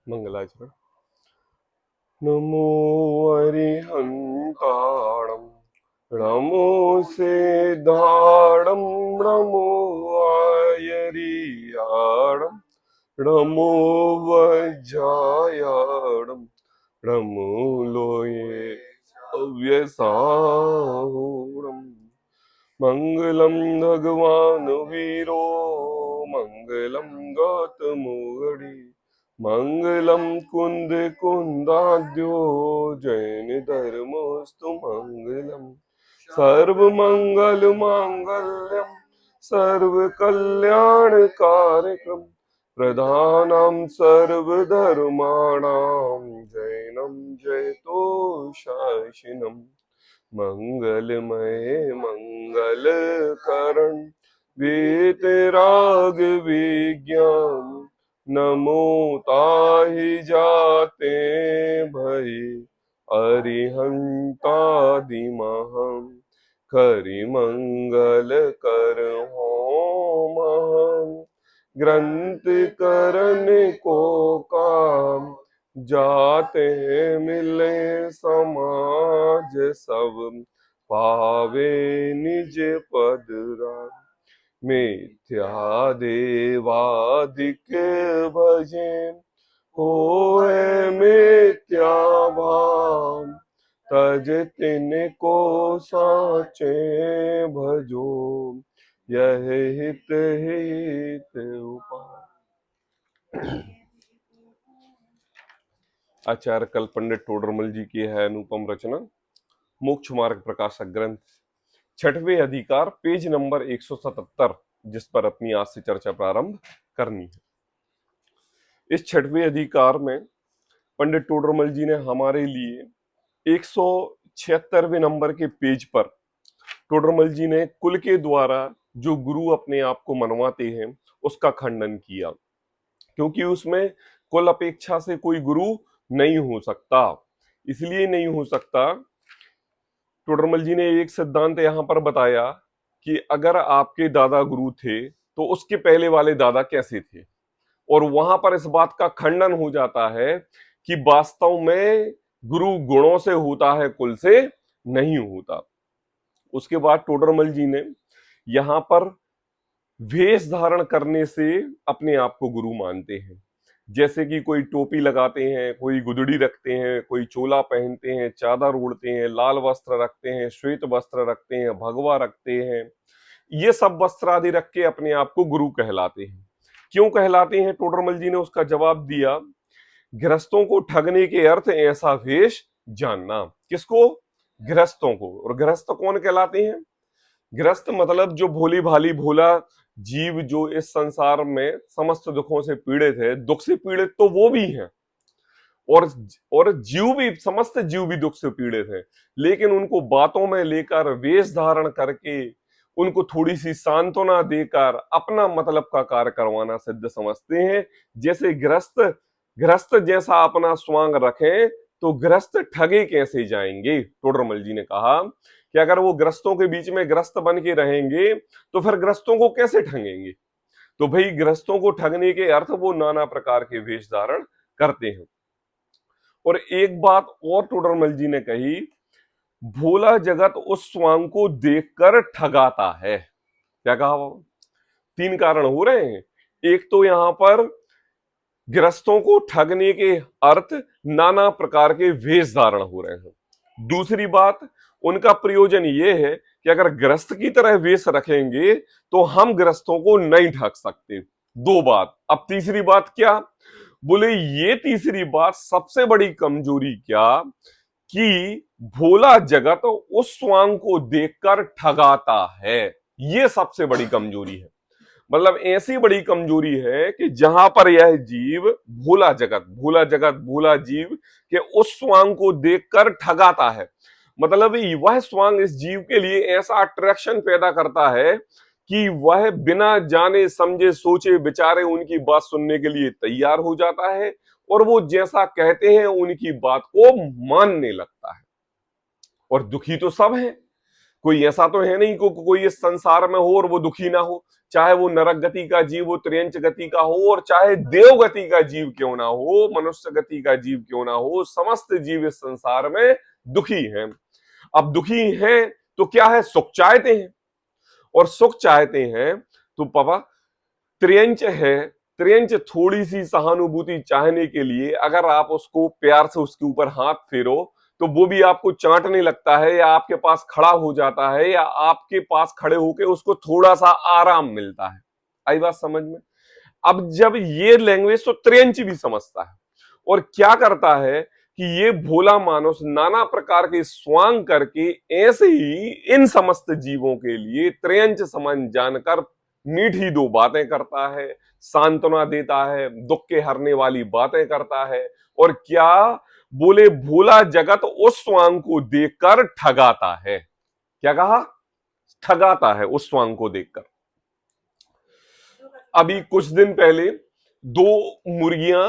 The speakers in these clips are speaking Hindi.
मंगलाचरण। नमो अरिहंताणं नमो सिद्धाणं नमो आयरियाणं नमो वज्रायाणं नमो लोये अव्यसाहूणम्। मंगलम भगवान वीरो मंगलम गौतमोगड़ी मंगलम कुंद कुंदाद्यो जैन धर्मोस्तु मंगलम सर्व मंगल मांगल्यम सर्व कल्याण कार्यक्रम प्रधानम सर्वधर्माणां जैनम जयतो शासिनम। मंगलमय मंगल करण वीतराग विज्ञान नमो ताहि जाते भई अरिहंतादि महम करि मंगल कर हो महम ग्रंथ करन को काम जाते मिले समाज सब पावे निज पद राम। मिथ्या देवादिक भजे होए मिथ्या भाव तज तिनको साचे भजो यह हित हित उपाय। आचार्य कल पंडित टोडरमल जी की है अनुपम रचना मोक्ष मार्ग प्रकाशक ग्रंथ छठवें अधिकार पेज नंबर 177 जिस पर अपनी आज से चर्चा प्रारंभ करनी है। इस छठवें अधिकार में पंडित टोडरमल जी ने हमारे लिए 176वें नंबर के पेज पर टोडरमल जी ने कुल के द्वारा जो गुरु अपने आप को मनवाते हैं उसका खंडन किया, क्योंकि उसमें कुल अपेक्षा से कोई गुरु नहीं हो सकता। इसलिए नहीं हो सकता, टोडरमल जी ने एक सिद्धांत यहां पर बताया कि अगर आपके दादा गुरु थे तो उसके पहले वाले दादा कैसे थे, और वहां पर इस बात का खंडन हो जाता है कि वास्तव में गुरु गुणों से होता है, कुल से नहीं होता। उसके बाद टोडरमल जी ने यहां पर वेश धारण करने से अपने आप को गुरु मानते हैं। जैसे कि कोई टोपी लगाते हैं, कोई गुदड़ी रखते हैं, कोई चोला पहनते हैं, चादर ओढ़ते हैं, लाल वस्त्र रखते हैं, श्वेत वस्त्र रखते हैं, भगवा रखते हैं, ये सब वस्त्र आदि रख के अपने आप को गुरु कहलाते हैं। क्यों कहलाते हैं? टोडरमल जी ने उसका जवाब दिया, गृहस्थों को ठगने के अर्थ ऐसा वेश जानना। किसको? गृहस्थों को। और गृहस्थ कौन कहलाते हैं? गृहस्थ मतलब जो भोली भाली भोला जीव जो इस संसार में समस्त दुखों से पीड़ित है। दुख से पीड़ित तो वो भी हैं, और जीव भी, समस्त जीव भी दुख से पीड़ित है, लेकिन उनको बातों में लेकर वेश धारण करके उनको थोड़ी सी सांत्वना देकर अपना मतलब का कार्य करवाना सिद्ध समझते हैं। जैसे गृहस्थ गृहस्थ जैसा अपना स्वांग रखें तो गृहस्थ ठगे कैसे जाएंगे। टोडरमल जी ने कहा कि अगर वो गृहस्थों के बीच में गृहस्थ बन के रहेंगे तो फिर गृहस्थों को कैसे ठगेंगे। तो भाई गृहस्थों को ठगने के अर्थ वो नाना प्रकार के वेश धारण करते हैं। और एक बात और टोडरमल जी ने कही, भोला जगत उस स्वांग को देखकर ठगाता है। क्या कहा बाबा? तीन कारण हो रहे हैं। एक तो यहां पर गृहस्थों को ठगने के अर्थ नाना प्रकार के वेश धारण हो रहे हैं। दूसरी बात, उनका प्रयोजन ये है कि अगर गृहस्थ की तरह वेश रखेंगे तो हम गृहस्थों को नहीं ठग सकते। दो बात। अब तीसरी बात क्या? बोले ये तीसरी बात सबसे बड़ी कमजोरी क्या, कि भोला जगत उस स्वांग को देखकर ठगाता है। ये सबसे बड़ी कमजोरी है। मतलब ऐसी बड़ी कमजोरी है कि जहां पर यह जीव भोला जीव के उस स्वांग को देखकर ठगाता है, मतलब वह स्वांग इस जीव के लिए ऐसा अट्रैक्शन पैदा करता है कि वह बिना जाने समझे सोचे विचारे उनकी बात सुनने के लिए तैयार हो जाता है, और वो जैसा कहते हैं उनकी बात को मानने लगता है। और दुखी तो सब है, कोई ऐसा तो है नहीं को कोई इस संसार में हो और वो दुखी ना हो, चाहे वो नरक गति का जीव हो, त्रियंच गति का हो, और चाहे देव गति का जीव क्यों ना हो, मनुष्य गति का जीव क्यों ना हो, समस्त जीव इस संसार में दुखी हैं। अब दुखी हैं तो क्या है, सुख चाहते हैं, और सुख चाहते हैं तो पापा त्रियंच है, त्रियंच थोड़ी सी सहानुभूति चाहने के लिए अगर आप उसको प्यार से उसके ऊपर हाथ फेरो तो वो भी आपको चाटने लगता है, या आपके पास खड़ा हो जाता है, या आपके पास खड़े होके उसको थोड़ा सा आराम मिलता है। आई बात समझ में? अब जब ये लैंग्वेज तो त्रियंच भी समझता है, और क्या करता है कि ये भोला मानुस नाना प्रकार के स्वांग करके ऐसे ही इन समस्त जीवों के लिए त्रियंच समझ जानकर मीठी दो बातें करता है, सांत्वना देता है, दुख के हरने वाली बातें करता है, और क्या बोले, भोला जगत उस स्वांग को देखकर ठगाता है। क्या कहा? ठगाता है उस स्वांग को देखकर। अभी कुछ दिन पहले दो मुर्गियां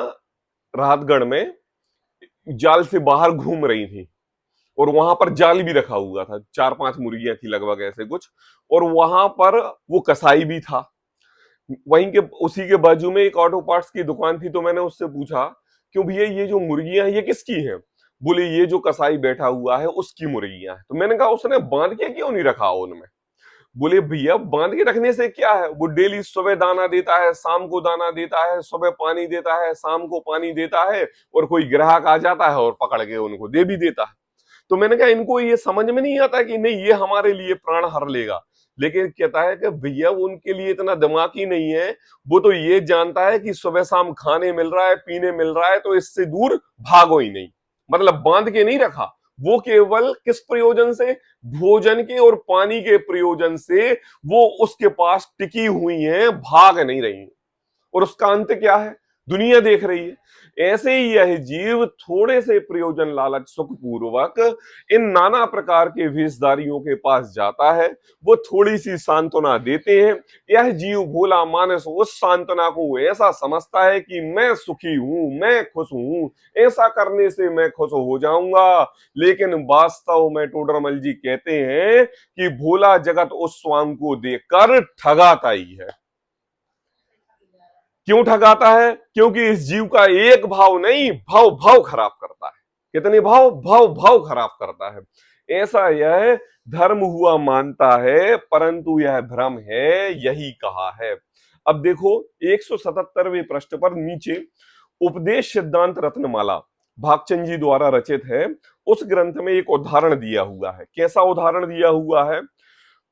राहतगढ़ में जाल से बाहर घूम रही थी, और वहां पर जाल भी रखा हुआ था, 4-5 मुर्गियां थी लगभग ऐसे कुछ, और वहां पर वो कसाई भी था। वहीं के उसी के बाजू में एक ऑटो पार्ट्स की दुकान थी, तो मैंने उससे पूछा, क्यों भैया ये जो मुर्गियां हैं ये किसकी हैं? बोले ये जो कसाई बैठा हुआ है उसकी मुर्गियां हैं। तो मैंने कहा उसने बांध के क्यों नहीं रखा उनमें? बोले भैया बांध के रखने से क्या है, वो डेली सुबह दाना देता है, शाम को दाना देता है, सुबह पानी देता है, शाम को पानी देता है, और कोई ग्राहक आ जाता है और पकड़ के उनको दे भी देता है। तो मैंने कहा इनको ये समझ में नहीं आता कि नहीं ये हमारे लिए प्राण हर लेगा, लेकिन कहता है कि भैया उनके लिए इतना दिमाग ही नहीं है, वो तो ये जानता है कि सुबह शाम खाने मिल रहा है, पीने मिल रहा है, तो इससे दूर भागो ही नहीं। मतलब बांध के नहीं रखा, वो केवल किस प्रयोजन से, भोजन के और पानी के प्रयोजन से वो उसके पास टिकी हुई हैं, भाग नहीं रही। और उसका अंत क्या है, दुनिया देख रही है। ऐसे ही यह जीव थोड़े से प्रयोजन लालच सुख पूर्वक इन नाना प्रकार के वेशधारियों के पास जाता है, वो थोड़ी सी सांत्वना देते हैं। यह जीव भोला मानस उस सांत्वना को ऐसा समझता है कि मैं सुखी हूं, मैं खुश हूं, ऐसा करने से मैं खुश हो जाऊंगा। लेकिन वास्तव में टोडरमल जी कहते हैं कि भोला जगत उस स्वांग को देखकर ठगाता ही है। क्यों ठगाता है? क्योंकि इस जीव का एक भाव नहीं, भाव भाव खराब करता है। कितने भाव? भाव भाव खराब करता है। ऐसा यह धर्म हुआ मानता है, परंतु यह भ्रम है, यही कहा है। अब देखो 177वें पृष्ठ पर नीचे उपदेश सिद्धांत रत्नमाला भागचंद जी द्वारा रचित है, उस ग्रंथ में एक उदाहरण दिया हुआ है। कैसा उदाहरण दिया हुआ है?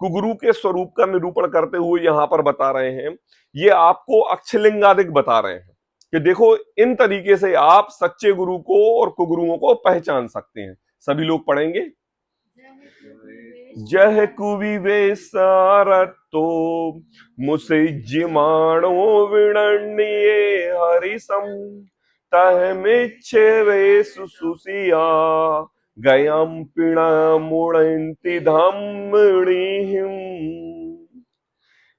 कुगुरु के स्वरूप का निरूपण करते हुए यहां पर बता रहे हैं, ये आपको अक्षलिंगादिक बता रहे हैं कि देखो इन तरीके से आप सच्चे गुरु को और कुगुरुओं को पहचान सकते हैं। सभी लोग पढ़ेंगे। जह कुविवेशारतो मुसे जिमाणो विणण्ये हरिसम तह मिच्छे वे सुसुसिया गयम पिणा मुड़ंति धम्मणिहिम।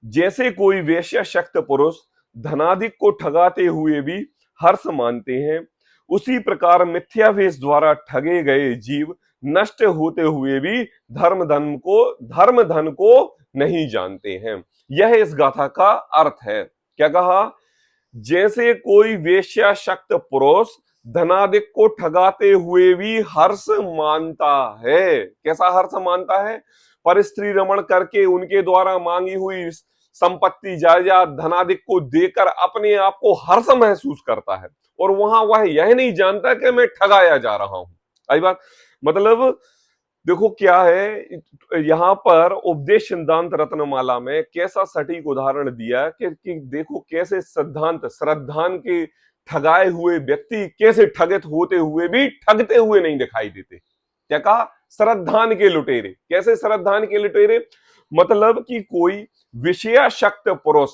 जैसे कोई वेश्या शक्त पुरुष धनाधिक को ठगाते हुए भी हर्ष मानते हैं, उसी प्रकार मिथ्यावेश द्वारा ठगे गए जीव नष्ट होते हुए भी धर्म धन को नहीं जानते हैं। यह इस गाथा का अर्थ है। क्या कहा? जैसे कोई वेश्या शक्त पुरुष धनाधिक को ठगाते हुए भी हर्ष मानता है। कैसा हर्ष मानता है? पर स्त्री रमण करके उनके द्वारा मांगी हुई संपत्ति जायदाद धनाधिक को देकर अपने आप को हर्ष महसूस करता है, और वहां वह यह नहीं जानता कि मैं ठगाया जा रहा हूं। आई बात? मतलब देखो क्या है, यहां पर उपदेश सिद्धांत रत्नमाला में कैसा सटीक उदाहरण दिया कि देखो कैसे सिद्धांत श्रद्धान के ठगाए हुए व्यक्ति कैसे ठगित होते हुए भी ठगते हुए नहीं दिखाई देते। क्या कहा? श्रद्धान के लुटेरे। कैसे श्रद्धान के लुटेरे? मतलब कि कोई विषयाशक्त पुरुष,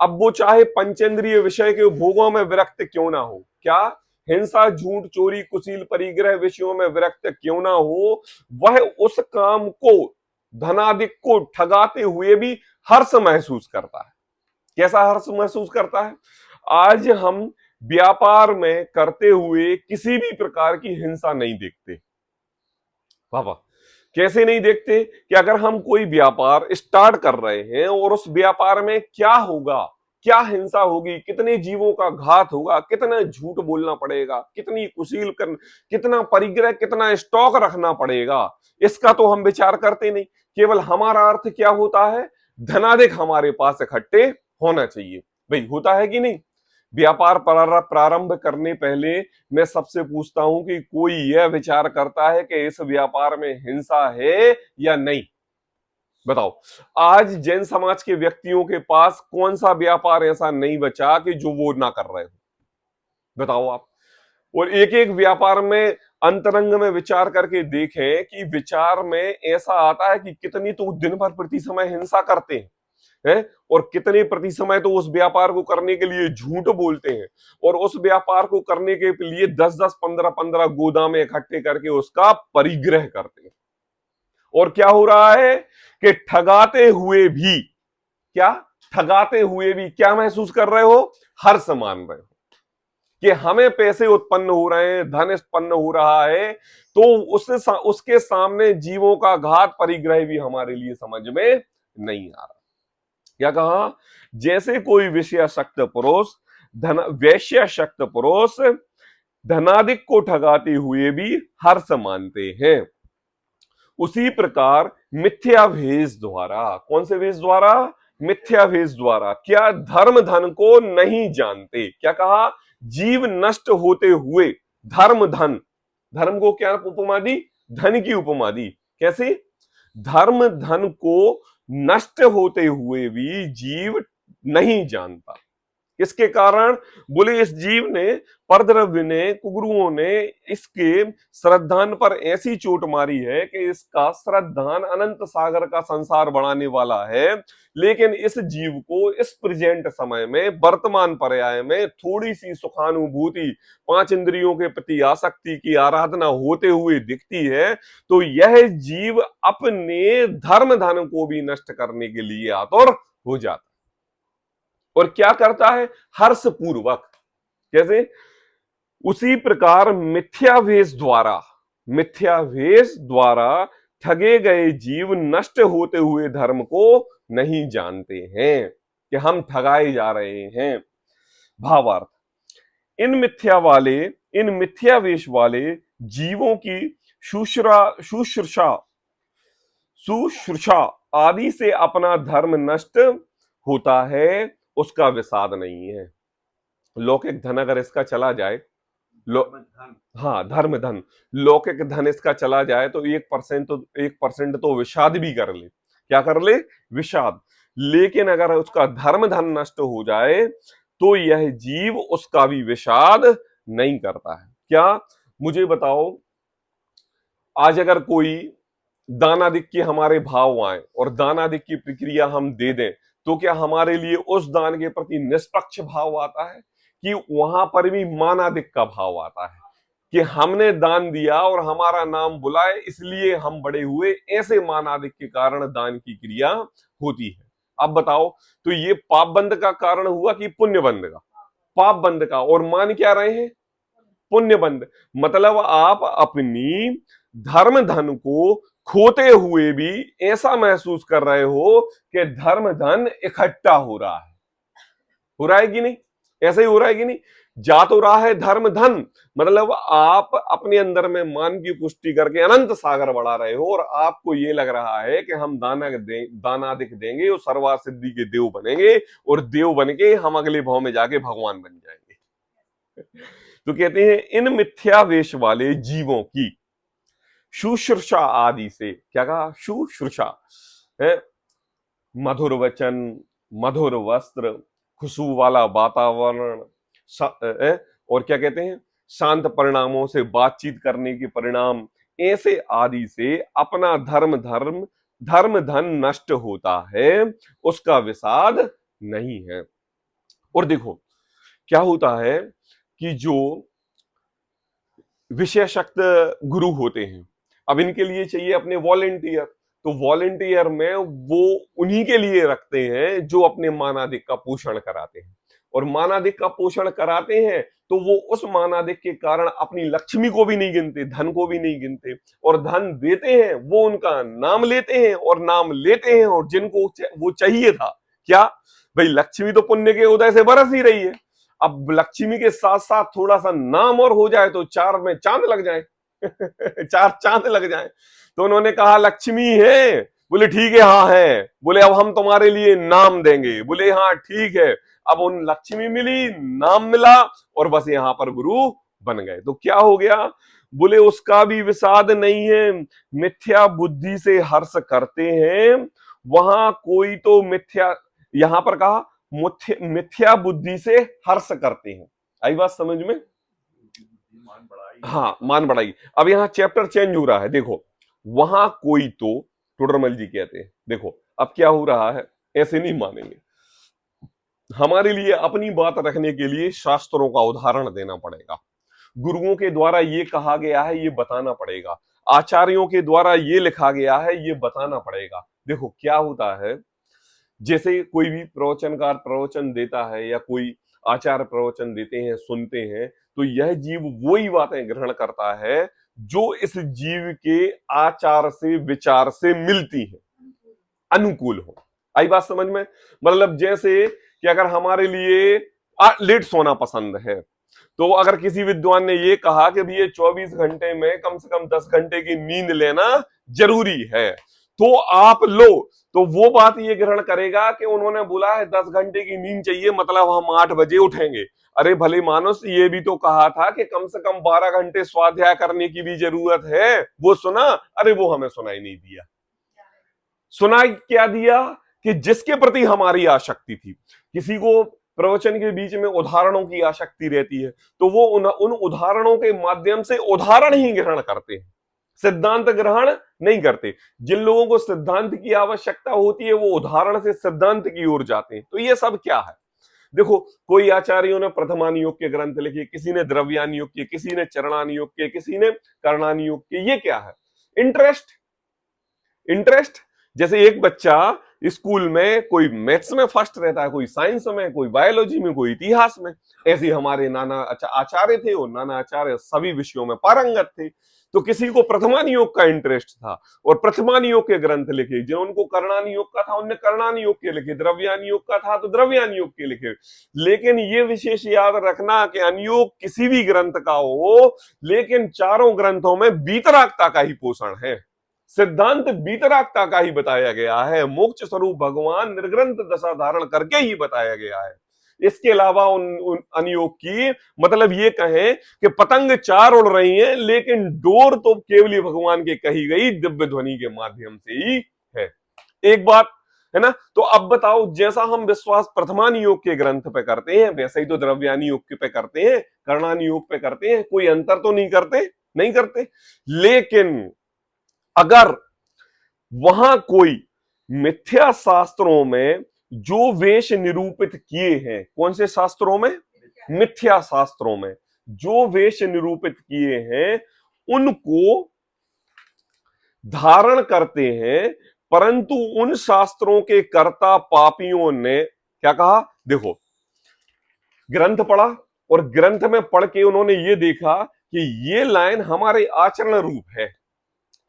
अब वो चाहे पंचेंद्रिय विषय के भोगों में विरक्त क्यों ना हो, क्या हिंसा झूठ चोरी कुशील परिग्रह विषयों में विरक्त क्यों ना हो, वह उस काम को धनाधिक को ठगाते हुए भी हर्ष महसूस करता है। कैसा हर्ष महसूस करता है? आज हम व्यापार में करते हुए किसी भी प्रकार की हिंसा नहीं देखते बाबा, कैसे नहीं देखते कि अगर हम कोई व्यापार स्टार्ट कर रहे हैं और उस व्यापार में क्या होगा, क्या हिंसा होगी, कितने जीवों का घात होगा, कितना झूठ बोलना पड़ेगा, कितनी कुशील कर, कितना परिग्रह, कितना स्टॉक रखना पड़ेगा, इसका तो हम विचार करते नहीं। केवल हमारा अर्थ क्या होता है, धनाधिक हमारे पास इकट्ठे होना चाहिए। भाई होता है कि नहीं? व्यापार प्रारंभ करने पहले मैं सबसे पूछता हूं कि कोई यह विचार करता है कि इस व्यापार में हिंसा है या नहीं? बताओ। आज जैन समाज के व्यक्तियों के पास कौन सा व्यापार ऐसा नहीं बचा कि जो वो ना कर रहे हो? बताओ आप। और एक एक व्यापार में अंतरंग में विचार करके देखें कि विचार में ऐसा आता है कि कितनी तो दिन भर प्रति समय हिंसा करते हैं है? और कितने प्रति समय तो उस व्यापार को करने के लिए झूठ बोलते हैं और उस व्यापार को करने के लिए 10-10, 15-15 गोदामें इकट्ठे करके उसका परिग्रह करते हैं। और क्या हो रहा है कि ठगाते हुए भी क्या महसूस कर रहे हो? हर्ष मान रहे हो कि हमें पैसे उत्पन्न हो रहे हैं, धन उत्पन्न हो रहा है, तो उसके सामने जीवों का घात परिग्रह भी हमारे लिए समझ में नहीं आ रहा। क्या कहा? जैसे कोई विषयासक्त पुरुष वैश्यासक्त पुरुष धनाधिक को ठगाते हुए भी हर्ष मानते हैं, उसी प्रकार मिथ्याभेष द्वारा, कौन से भेष द्वारा? मिथ्याभेष द्वारा क्या धर्म धन को नहीं जानते। क्या कहा? जीव नष्ट होते हुए धर्म धन, धर्म को क्या उपमा दी? धन की उपमा दी। कैसे? धर्म धन को नष्ट होते हुए भी जीव नहीं जानता। किसके कारण? बोले इस जीव ने, परद्रव्य ने, कुगुरुओं ने इसके श्रद्धान पर ऐसी चोट मारी है कि इसका श्रद्धान अनंत सागर का संसार बढ़ाने वाला है, लेकिन इस जीव को इस प्रेजेंट समय में, वर्तमान पर्याय में थोड़ी सी सुखानुभूति, 5 इंद्रियों के प्रति आसक्ति की आराधना होते हुए दिखती है, तो यह जीव अपने धर्म धन को भी नष्ट करने के लिए आतुर हो जाता और क्या करता है? हर्षपूर्वक। कैसे? उसी प्रकार मिथ्याभेष द्वारा ठगे गए जीव नष्ट होते हुए धर्म को नहीं जानते हैं कि हम ठगाए जा रहे हैं। भावार्थ, इन मिथ्यावेश वाले जीवों की शुश्रूषा आदि से अपना धर्म नष्ट होता है, उसका विषाद नहीं है। लौकिक धन अगर इसका चला जाए, हाँ धर्म धन, लौकिक धन इसका चला जाए तो 1% तो विषाद भी कर ले। क्या कर ले? विषाद। लेकिन अगर उसका धर्म धन नष्ट हो जाए तो यह जीव उसका भी विषाद नहीं करता है। क्या? मुझे बताओ, आज अगर कोई दानादिक के हमारे भाव आए और दानादिक की प्रक्रिया हम दे दें, तो क्या हमारे लिए उस दान के प्रति निष्पक्ष भाव आता है कि वहां पर भी मानादिक का भाव आता है कि हमने दान दिया और हमारा नाम बुलाए इसलिए हम बड़े हुए, ऐसे मानादिक के कारण दान की क्रिया होती है। अब बताओ, तो ये पाप बंध का कारण हुआ कि पुण्य बंध का? पाप बंध का। और मान क्या रहे हैं? पुण्य बंध। मतलब आप अपनी धर्म धन को खोते हुए भी ऐसा महसूस कर रहे हो कि धर्म धन इकट्ठा हो रहा है। हो रहा है कि नहीं? ऐसा ही हो रहा है कि नहीं? जा तो रहा है धर्म धन, मतलब आप अपने अंदर में मान की पुष्टि करके अनंत सागर बढ़ा रहे हो और आपको ये लग रहा है कि हम दानादिक देंगे और सर्वा सिद्धि के देव बनेंगे और देव बन के हम अगले भाव में जाके भगवान बन जाएंगे। तो कहते हैं इन मिथ्यावेश वाले जीवों की शुश्रूषा आदि से, क्या कहा? शुश्रूषा है, मधुर वचन, मधुर वस्त्र, खुशबू वाला वातावरण, और क्या कहते हैं, शांत परिणामों से बातचीत करने के परिणाम, ऐसे आदि से अपना धर्म धन नष्ट होता है, उसका विषाद नहीं है। और देखो क्या होता है कि जो विषय शक्त गुरु होते हैं, अब इनके लिए चाहिए अपने वॉलेंटियर, तो वॉलेंटियर में वो उन्हीं के लिए रखते हैं जो अपने मानादिक का पोषण कराते हैं। और मानाधिक का पोषण कराते हैं तो वो उस मानाधिक के कारण अपनी लक्ष्मी को भी नहीं गिनते, धन को भी नहीं गिनते, और धन देते हैं वो उनका नाम लेते हैं, और नाम लेते हैं और जिनको वो चाहिए था क्या, भाई लक्ष्मी तो पुण्य के उदय से बरस ही रही है, अब लक्ष्मी के साथ साथ थोड़ा सा नाम और हो जाए तो चार में चांद लग जाए चार चांद लग जाए। तो उन्होंने कहा लक्ष्मी है, बोले ठीक है हाँ है, बोले अब हम तुम्हारे लिए नाम देंगे, बोले हाँ ठीक है। अब उन लक्ष्मी मिली, नाम मिला, और बस यहां पर गुरु बन गए। तो क्या हो गया, बोले उसका भी विषाद नहीं है, मिथ्या बुद्धि से हर्ष करते हैं, वहां कोई तो मिथ्या, यहां पर कहा मिथ्या बुद्धि से हर्ष करते हैं। आई बात समझ में? हाँ, मान बढ़ाई। अब यहाँ चैप्टर चेंज हो रहा है, देखो वहां कोई तो टोडरमल जी कहते हैं, देखो अब क्या हो रहा है, ऐसे नहीं मानेंगे, हमारे लिए अपनी बात रखने के लिए शास्त्रों का उदाहरण देना पड़ेगा, गुरुओं के द्वारा ये कहा गया है ये बताना पड़ेगा, आचार्यों के द्वारा ये लिखा गया है ये बताना पड़ेगा। देखो क्या होता है, जैसे कोई भी प्रवचनकार प्रवचन देता है या कोई आचार्य प्रवचन देते हैं, सुनते हैं, तो यह जीव वही बातें ग्रहण करता है जो इस जीव के आचार से विचार से मिलती हैं, अनुकूल हो। आई बात समझ में? मतलब जैसे कि अगर हमारे लिए लेट सोना पसंद है, तो अगर किसी विद्वान ने ये कहा कि भैया 24 घंटे में कम से कम 10 घंटे की नींद लेना जरूरी है, तो आप लो, तो वो बात ये ग्रहण करेगा कि उन्होंने बोला है 10 घंटे की नींद चाहिए, मतलब हम 8 बजे उठेंगे। अरे भले मानुस, ये भी तो कहा था कि कम से कम 12 घंटे स्वाध्याय करने की भी जरूरत है, वो सुना? अरे वो हमें सुनाई नहीं दिया। सुनाई क्या दिया कि जिसके प्रति हमारी आसक्ति थी, किसी को प्रवचन के बीच में उदाहरणों की आसक्ति रहती है, तो वो उन उदाहरणों के माध्यम से उदाहरण ही ग्रहण करते हैं, सिद्धांत ग्रहण नहीं करते। जिन लोगों को सिद्धांत की आवश्यकता होती है वो उदाहरण से सिद्धांत की ओर जाते हैं। तो ये सब क्या है, देखो कोई आचार्यों ने प्रथमानुयोग के ग्रंथ लिखे, किसी ने द्रव्यानुयोग के, किसी ने चरणानुयोग के, किसी ने कर्णानुयोग के। ये क्या है, इंटरेस्ट। इंटरेस्ट जैसे एक बच्चा स्कूल में कोई मैथ्स में फर्स्ट रहता है, कोई साइंस में, कोई बायोलॉजी में, कोई इतिहास में, ऐसे हमारे नाना आचार्य थे, और नाना आचार्य सभी विषयों में पारंगत थे। तो किसी को प्रथमानुयोग का इंटरेस्ट था और प्रथमानुयोग के ग्रंथ लिखे, जिनको कर्णानुयोग का था उनने कर्णानुयोग के लिखे, द्रव्यानुयोग का था तो द्रव्यानुयोग के लिखे। लेकिन ये विशेष याद रखना कि अनुयोग किसी भी ग्रंथ का हो, लेकिन चारों ग्रंथों में वीतरागता का ही पोषण है, सिद्धांत वीतरागता का ही बताया गया है, मोक्ष स्वरूप भगवान निर्ग्रंथ दशा धारण करके ही बताया गया है। इसके अलावा उन अनुयोग की मतलब ये कहें कि पतंग चार उड़ रही हैं, लेकिन डोर तो केवली भगवान के कही गई दिव्य ध्वनि के माध्यम से ही है। एक बात है ना? तो अब बताओ, जैसा हम विश्वास प्रथमानुयोग के ग्रंथ पे करते हैं, वैसे ही तो द्रव्यानुयोग पे करते हैं, कर्णानुयोग पे करते हैं, कोई अंतर तो नहीं करते? नहीं करते। लेकिन अगर वहां कोई मिथ्या शास्त्रों में जो वेश निरूपित किए हैं, कौन से शास्त्रों में? मिथ्या शास्त्रों में जो वेश निरूपित किए हैं उनको धारण करते हैं, परंतु उन शास्त्रों के कर्ता पापियों ने क्या कहा, देखो ग्रंथ पढ़ा और ग्रंथ में पढ़ के उन्होंने ये देखा कि ये लाइन हमारे आचरण रूप है,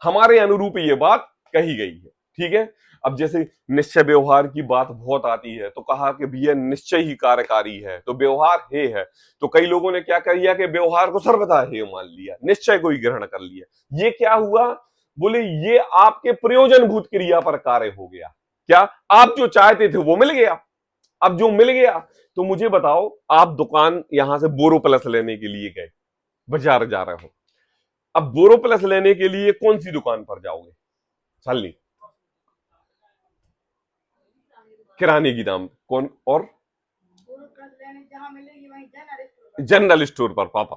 हमारे अनुरूप ये बात कही गई है। ठीक है, अब जैसे निश्चय व्यवहार की बात बहुत आती है, तो कहा कि भैया निश्चय ही कार्यकारी है, तो व्यवहार है। तो कई लोगों ने क्या किया कि व्यवहार को सर्वथा हे मान लिया, निश्चय को ही ग्रहण कर लिया। ये क्या हुआ, बोले ये आपके प्रयोजनभूत क्रिया पर कार्य हो गया। क्या आप जो चाहते थे वो मिल गया? अब जो मिल गया, तो मुझे बताओ, आप दुकान यहां से बोरो प्लस लेने के लिए गए, बाजार जा रहे हो, अब बोरो प्लस लेने के लिए कौन सी दुकान पर जाओगे? छलनी, किराने की दाम कौन, और जनरल स्टोर पर पापा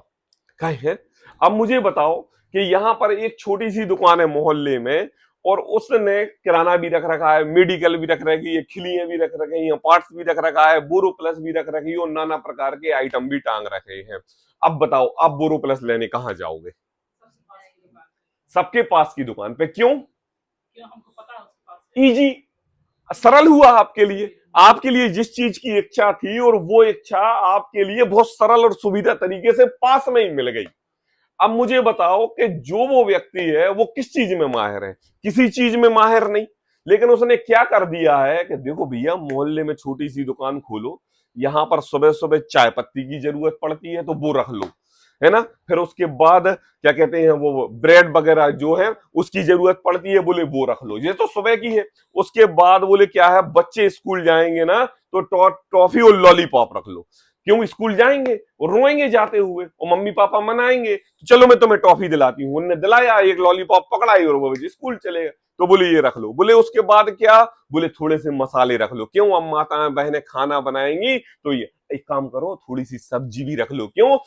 कहे हैं। अब मुझे बताओ कि यहां पर एक छोटी सी दुकान है मोहल्ले में, और उसने किराना भी रख रखा है, मेडिकल भी रख रखी है, खिलियां भी रख रखी है, पार्ट्स भी रख रखा है, बोरो प्लस भी रख रखी है, और नाना प्रकार के आइटम भी टांग रखे हैं। अब बताओ, आप बोरो प्लस लेने कहां जाओगे? सबके पास की दुकान पे। क्यों? इजी, सरल हुआ आपके लिए। आपके लिए जिस चीज की इच्छा थी और वो इच्छा आपके लिए बहुत सरल और सुविधा तरीके से पास में ही मिल गई। अब मुझे बताओ कि जो वो व्यक्ति है वो किस चीज में माहिर है? किसी चीज में माहिर नहीं, लेकिन उसने क्या कर दिया है कि देखो भैया, मोहल्ले में छोटी सी दुकान खोलो, यहां पर सुबह सुबह चाय पत्ती की जरूरत पड़ती है तो वो रख लो, है ना। फिर उसके बाद क्या कहते हैं, वो ब्रेड वगैरह जो है उसकी जरूरत पड़ती है, बोले वो रख लो, ये तो सुबह की है। उसके बाद बोले क्या है, बच्चे स्कूल जाएंगे ना तो टॉफी और लॉलीपॉप रख लो। क्यों? स्कूल जाएंगे और रोएंगे जाते हुए और मम्मी पापा मनाएंगे, तो चलो मैं तुम्हें टॉफी दिलाती हूँ। उन्होंने दिलाया, एक लॉलीपॉप पकड़ाई और वो स्कूल चले गए। तो बोले ये रख लो। बोले उसके बाद क्या? बोले थोड़े से मसाले रख लो। क्यों? अब माताएं बहनें खाना बनाएंगी तो ये एक काम करो, थोड़ी सी सब्जी भी रख लो। क्यों?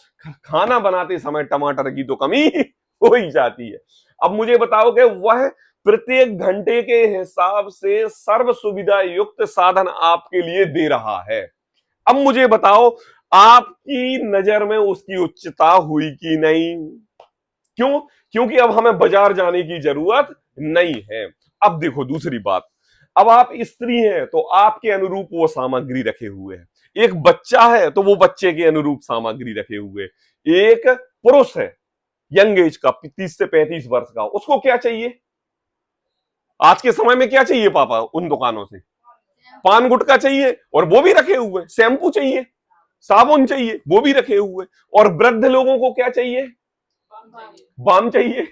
खाना बनाते समय टमाटर की तो कमी हो ही जाती है। अब मुझे बताओ कि वह प्रत्येक घंटे के हिसाब से सर्व सुविधा युक्त साधन आपके लिए दे रहा है। अब मुझे बताओ, आपकी नजर में उसकी उच्चता हुई कि नहीं? क्यों? क्योंकि अब हमें बाजार जाने की जरूरत नहीं है। अब देखो दूसरी बात, अब आप स्त्री हैं तो आपके अनुरूप वो सामग्री रखे हुए है। एक बच्चा है तो वो बच्चे के अनुरूप सामग्री रखे हुए। एक पुरुष है यंग एज का, 30 से 35 वर्ष का, उसको क्या चाहिए? आज के समय में क्या चाहिए पापा उन दुकानों से? पान गुटखा चाहिए और वो भी रखे हुए। शैम्पू चाहिए, साबुन चाहिए, वो भी रखे हुए। और वृद्ध लोगों को क्या चाहिए? बाम चाहिए,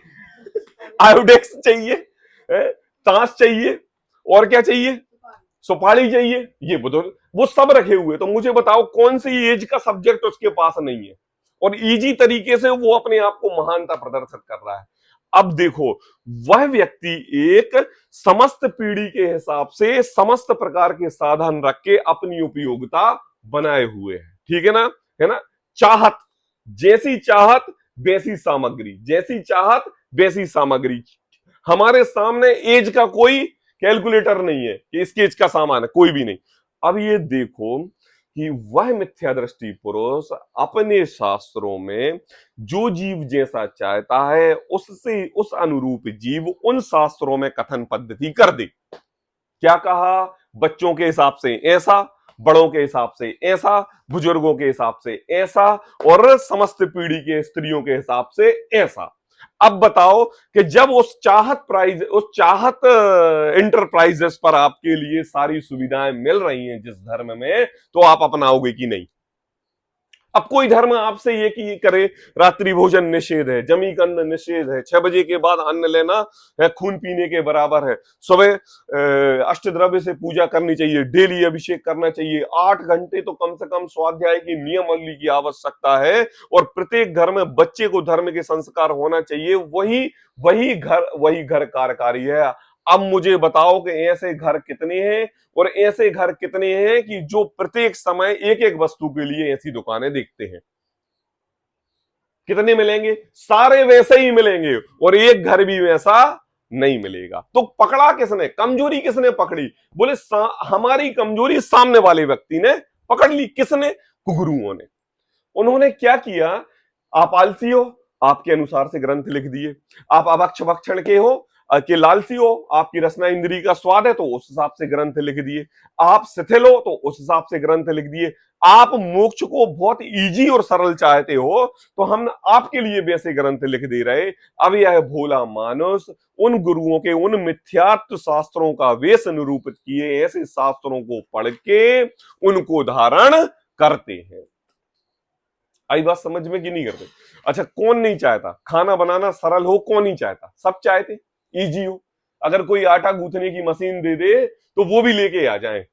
आयोडेक्स चाहिए, ताश चाहिए, और क्या चाहिए? सुपारी चाहिए। ये वो सब रखे हुए। तो मुझे बताओ कौन सी एज का सब्जेक्ट उसके पास नहीं है और इजी तरीके से वो अपने आप को महानता प्रदर्शित कर रहा है। अब देखो, वह व्यक्ति एक समस्त पीढ़ी के हिसाब से समस्त प्रकार के साधन रख के अपनी उपयोगिता बनाए हुए है। ठीक है ना? है ना? चाहत, जैसी चाहत वैसी सामग्री, जैसी चाहत वैसी सामग्री। हमारे सामने एज का कोई कैलकुलेटर नहीं है कि इसके एज का सामान है, कोई भी नहीं। अब ये देखो कि वह मिथ्या दृष्टि पुरुष अपने शास्त्रों में जो जीव जैसा चाहता है उससे उस अनुरूप जीव उन शास्त्रों में कथन पद्धति कर दे। क्या कहा? बच्चों के हिसाब से ऐसा, बड़ों के हिसाब से ऐसा, बुजुर्गों के हिसाब से ऐसा, और समस्त पीढ़ी के स्त्रियों के हिसाब से ऐसा। अब बताओ कि जब उस चाहत इंटरप्राइजेस पर आपके लिए सारी सुविधाएं मिल रही हैं जिस धर्म में, तो आप अपनाओगे कि नहीं? अब कोई धर्म आपसे ये कि करे, रात्रि भोजन निषेध है, जमी कंद निषेध है, 6 बजे के बाद अन्न लेना है खून पीने के बराबर है, सुबह अष्टद्रव्य से पूजा करनी चाहिए, डेली अभिषेक करना चाहिए, 8 घंटे तो कम से कम स्वाध्याय की नियमावली की आवश्यकता है, और प्रत्येक घर में बच्चे को धर्म के संस्कार होना चाहिए। वही घर कार्यकारी है। अब मुझे बताओ कि ऐसे घर कितने हैं, और ऐसे घर कितने हैं कि जो प्रत्येक समय एक एक वस्तु के लिए ऐसी दुकानें देखते हैं? कितने मिलेंगे? सारे वैसे ही मिलेंगे, और एक घर भी वैसा नहीं मिलेगा। तो पकड़ा किसने? कमजोरी किसने पकड़ी? बोले हमारी कमजोरी सामने वाले व्यक्ति ने पकड़ ली। किसने? गुरुओं ने। उन्होंने क्या किया? आप आलसी हो, आपके अनुसार से ग्रंथ लिख दिए। आप अभक्ष भक्षण के हो, कि लालसी हो, आपकी रसना इंद्री का स्वाद है तो उस हिसाब से ग्रंथ लिख दिए। आप शिथिल हो तो उस हिसाब से ग्रंथ लिख दिए। आप मोक्ष को बहुत इजी और सरल चाहते हो तो हम आपके लिए वैसे ग्रंथ लिख दे रहे। अब यह भोला मानुस उन गुरुओं के उन मिथ्यात्व शास्त्रों का वेश निरूपित किए ऐसे शास्त्रों को पढ़ के उनको धारण करते हैं। आई बात समझ में कि नहीं करते? अच्छा, कौन नहीं चाहता खाना बनाना सरल हो? कौन नहीं चाहता? सब चाहते इजी हो। अगर कोई आटा गूंथने की मशीन दे दे तो वो भी लेके आ जाए,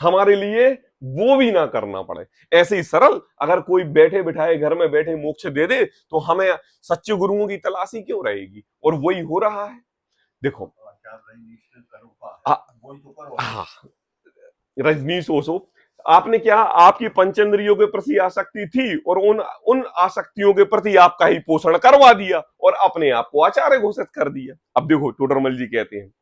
हमारे लिए वो भी ना करना पड़े। ऐसे ही सरल अगर कोई बैठे बिठाए घर में बैठे मोक्ष दे दे तो हमें सच्चे गुरुओं की तलाशी क्यों रहेगी? और वही हो रहा है। देखो, हाँ, रजनीश ओशो, आपने क्या, आपकी पंचेंद्रियों के प्रति आसक्ति थी और उन उन आसक्तियों के प्रति आपका ही पोषण करवा दिया और अपने आप को आचार्य घोषित कर दिया। अब देखो टोडरमल जी कहते हैं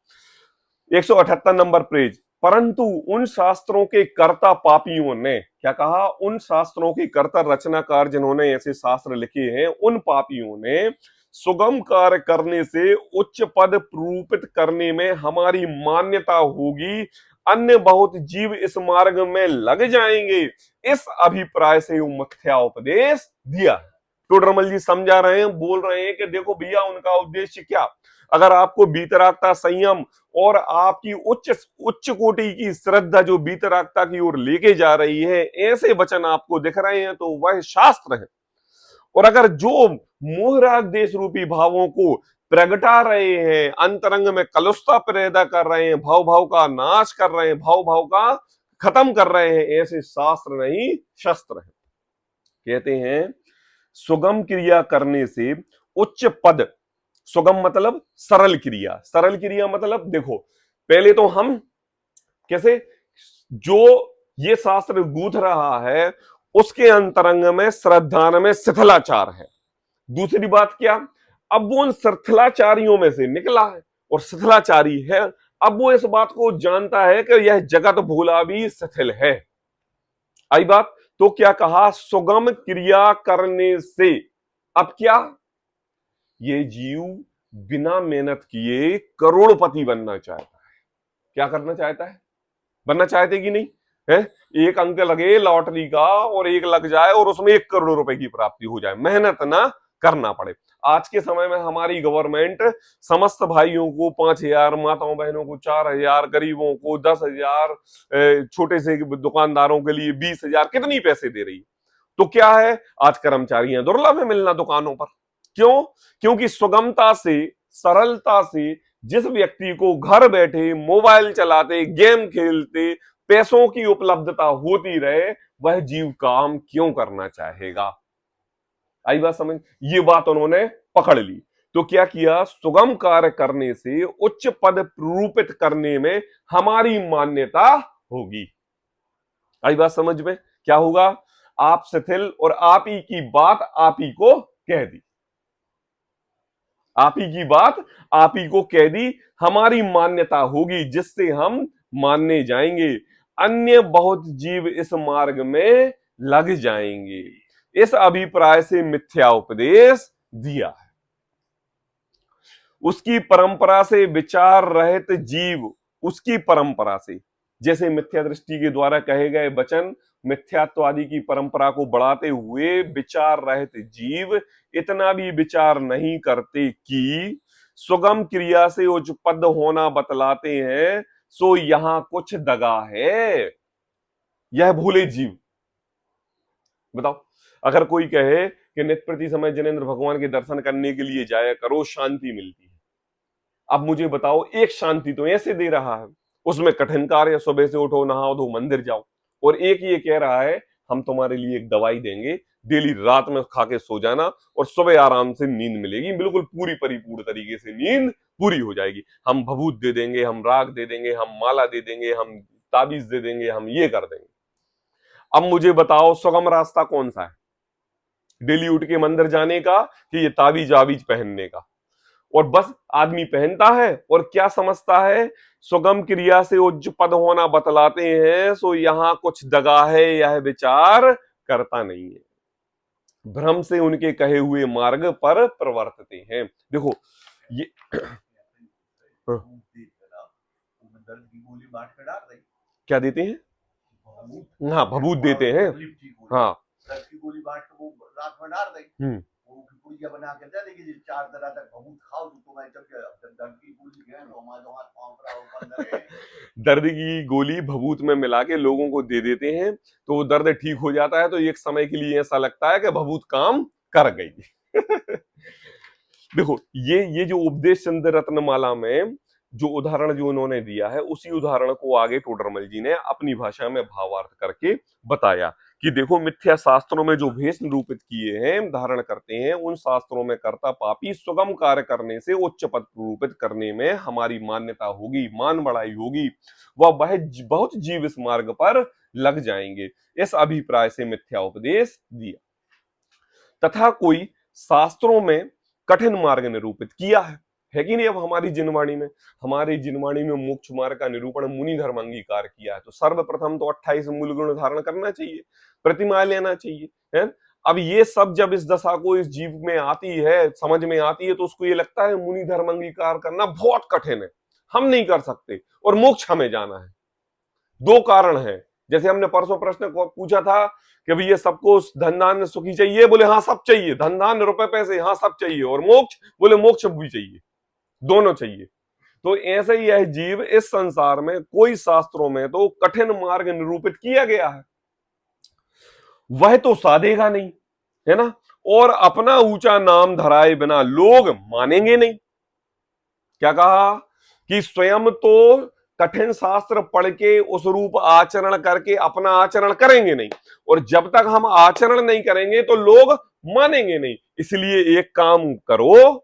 178 नंबर पेज, परंतु उन शास्त्रों के कर्ता पापियों ने, क्या कहा? उन शास्त्रों के कर्ता रचनाकार जिन्होंने ऐसे शास्त्र लिखे हैं उन पापियों ने सुगम कार्य करने से उच्च पद प्रूपित करने में हमारी मान्यता होगी, अन्य बहुत जीव इस मार्ग में लग जाएंगे, इस अभिप्राय से मिथ्या उपदेश दिया। टोडरमल जी समझा रहे हैं, बोल रहे हैं कि देखो भैया उनका उद्देश्य क्या, अगर आपको वीतरागता, संयम और आपकी उच्च उच्च कोटि की श्रद्धा जो वीतरागता की ओर लेके जा रही है, ऐसे वचन आपको दिख रहे हैं तो वह शास्त्र है। और अगर जो मोहराग देश रूपी भावों को प्रगटा रहे हैं, अंतरंग में कलुषता पैदा कर रहे हैं, भाव भाव का नाश कर रहे हैं, भाव भाव का खत्म कर रहे हैं, ऐसे शास्त्र नहीं शस्त्र है। कहते हैं सुगम क्रिया करने से उच्च पद, सुगम मतलब सरल क्रिया, सरल क्रिया मतलब देखो पहले तो हम कैसे, जो ये शास्त्र गूंथ रहा है उसके अंतरंग में श्रद्धा में शिथिलाचार है। दूसरी बात क्या, अब वो उन शिथिलाचारियों में से निकला है और शिथिलाचारी है, अब वो इस बात को जानता है कि यह जगत भोला भी शिथिल है। आई बात, तो क्या कहा, सुगम क्रिया करने से, अब क्या, ये जीव बिना मेहनत किए करोड़पति बनना चाहता है। क्या करना चाहता है, बनना चाहते कि नहीं है, एक अंक लगे लॉटरी का और एक लग जाए और उसमें 1 करोड़ रुपए की प्राप्ति हो जाए, मेहनत ना करना पड़े। आज के समय में हमारी गवर्नमेंट समस्त भाइयों को 5,000, माताओं बहनों को 4,000, गरीबों को 10,000, छोटे से दुकानदारों के लिए 20,000, कितनी पैसे दे रही है। तो क्या है, आज कर्मचारियां दुर्लभ है मिलना दुकानों पर। क्यों, क्योंकि सुगमता से, सरलता से जिस व्यक्ति को घर बैठे मोबाइल चलाते, गेम खेलते पैसों की उपलब्धता होती रहे, वह जीव काम क्यों करना चाहेगा। आई बात समझ, ये बात उन्होंने पकड़ ली। तो क्या किया, सुगम कार्य करने से उच्च पद रूपित करने में हमारी मान्यता होगी। आई बात समझ में, क्या होगा, आप शिथिल और आप ही की बात आप ही को कह दी, आप ही की बात आप ही को कह दी, हमारी मान्यता होगी जिससे हम मानने जाएंगे, अन्य बहुत जीव इस मार्ग में लग जाएंगे, इस अभिप्राय से मिथ्या उपदेश दिया है। उसकी परंपरा से विचार रहित जीव, उसकी परंपरा से, जैसे मिथ्या दृष्टि के द्वारा कहे गए वचन मिथ्यात्वादी की परंपरा को बढ़ाते हुए विचार रहित जीव इतना भी विचार नहीं करते कि सुगम क्रिया से उच्च पद होना बतलाते हैं, सो यहां कुछ दगा है। यह भूले जीव, बताओ, अगर कोई कहे कि नित्य प्रति समय जिनेंद्र भगवान के दर्शन करने के लिए जाया करो, शांति मिलती है, अब मुझे बताओ एक शांति तो ऐसे दे रहा है, उसमें कठिन कार्य, सुबह से उठो, नहाओ धो, मंदिर जाओ, और एक ये कह रहा है हम तुम्हारे लिए एक दवाई देंगे, डेली रात में खा के सो जाना और सुबह आराम से नींद मिलेगी, बिल्कुल पूरी परिपूर्ण तरीके से नींद पूरी हो जाएगी, हम भभूत दे देंगे, हम राग दे देंगे, हम माला दे देंगे, हम ताबीज दे देंगे, हम ये कर देंगे। अब मुझे बताओ सुगम रास्ता कौन सा है, डेली उठ के मंदिर जाने का कि ये ताबीज आबीज पहनने का। और बस आदमी पहनता है और क्या समझता है, सुगम क्रिया से उच्च पद होना बतलाते हैं, सो यहां कुछ दगा है, यह विचार करता नहीं है, भ्रम से उनके कहे हुए मार्ग पर प्रवर्तते हैं। देखो ये क्या देते हैं, हाँ भभूत देते हैं, हाँ गोली बांट के वो रात में डाल देगी, वो पुड़िया बना के दे देगी, 4 तरह तक भभूत खाओ तो तुम्हें जब दर्द की गोली है तो हमारे हाथ पांव रहा दर्द की गोली भभूत में मिला के लोगों को दे देते हैं, तो वो दर्द ठीक हो जाता है, तो एक समय के लिए ऐसा लगता है कि भभूत काम कर गई। देखो ये जो उपदेश चंद्र रत्नमाला में जो उदाहरण जो उन्होंने दिया है, उसी उदाहरण को आगे टोडरमल जी ने अपनी भाषा में भावार्थ करके बताया कि देखो मिथ्या शास्त्रों में जो भेष निरूपित किए हैं, धारण करते हैं, उन शास्त्रों में कर्ता पापी सुगम कार्य करने से उच्च पद निरूपित करने में हमारी मान्यता होगी, मान बढ़ाई होगी, वह बहुत जीव इस मार्ग पर लग जाएंगे, इस अभिप्राय से मिथ्या उपदेश दिया। तथा कोई शास्त्रों में कठिन मार्ग निरूपित किया है कि नहीं। अब हमारी जिनवाणी में मोक्ष मार्ग का निरूपण मुनि धर्म अंगीकार किया है, तो सर्वप्रथम तो 28 मूल गुण धारण करना चाहिए, प्रतिमा लेना चाहिए, है। अब ये सब जब इस दशा को इस जीव में आती है, समझ में आती है, तो उसको ये लगता है मुनि धर्म अंगीकार करना बहुत कठिन है, हम नहीं कर सकते और मोक्ष हमें जाना है। दो कारण है। जैसे हमने परसों प्रश्न पूछा था कि भैया सबको धन धान्य सुखी चाहिए, बोले हाँ सब चाहिए, धन धान्य रुपए पैसे हाँ सब चाहिए, और मोक्ष, बोले मोक्ष भी चाहिए, दोनों चाहिए। तो ऐसे ही यह जीव इस संसार में कोई शास्त्रों में तो कठिन मार्ग निरूपित किया गया है, वह तो साधेगा नहीं, है ना, और अपना ऊंचा नाम धराए बिना लोग मानेंगे नहीं। क्या कहा कि स्वयं तो कठिन शास्त्र पढ़ के उस रूप आचरण करके अपना आचरण करेंगे नहीं, और जब तक हम आचरण नहीं करेंगे तो लोग मानेंगे नहीं। इसलिए एक काम करो,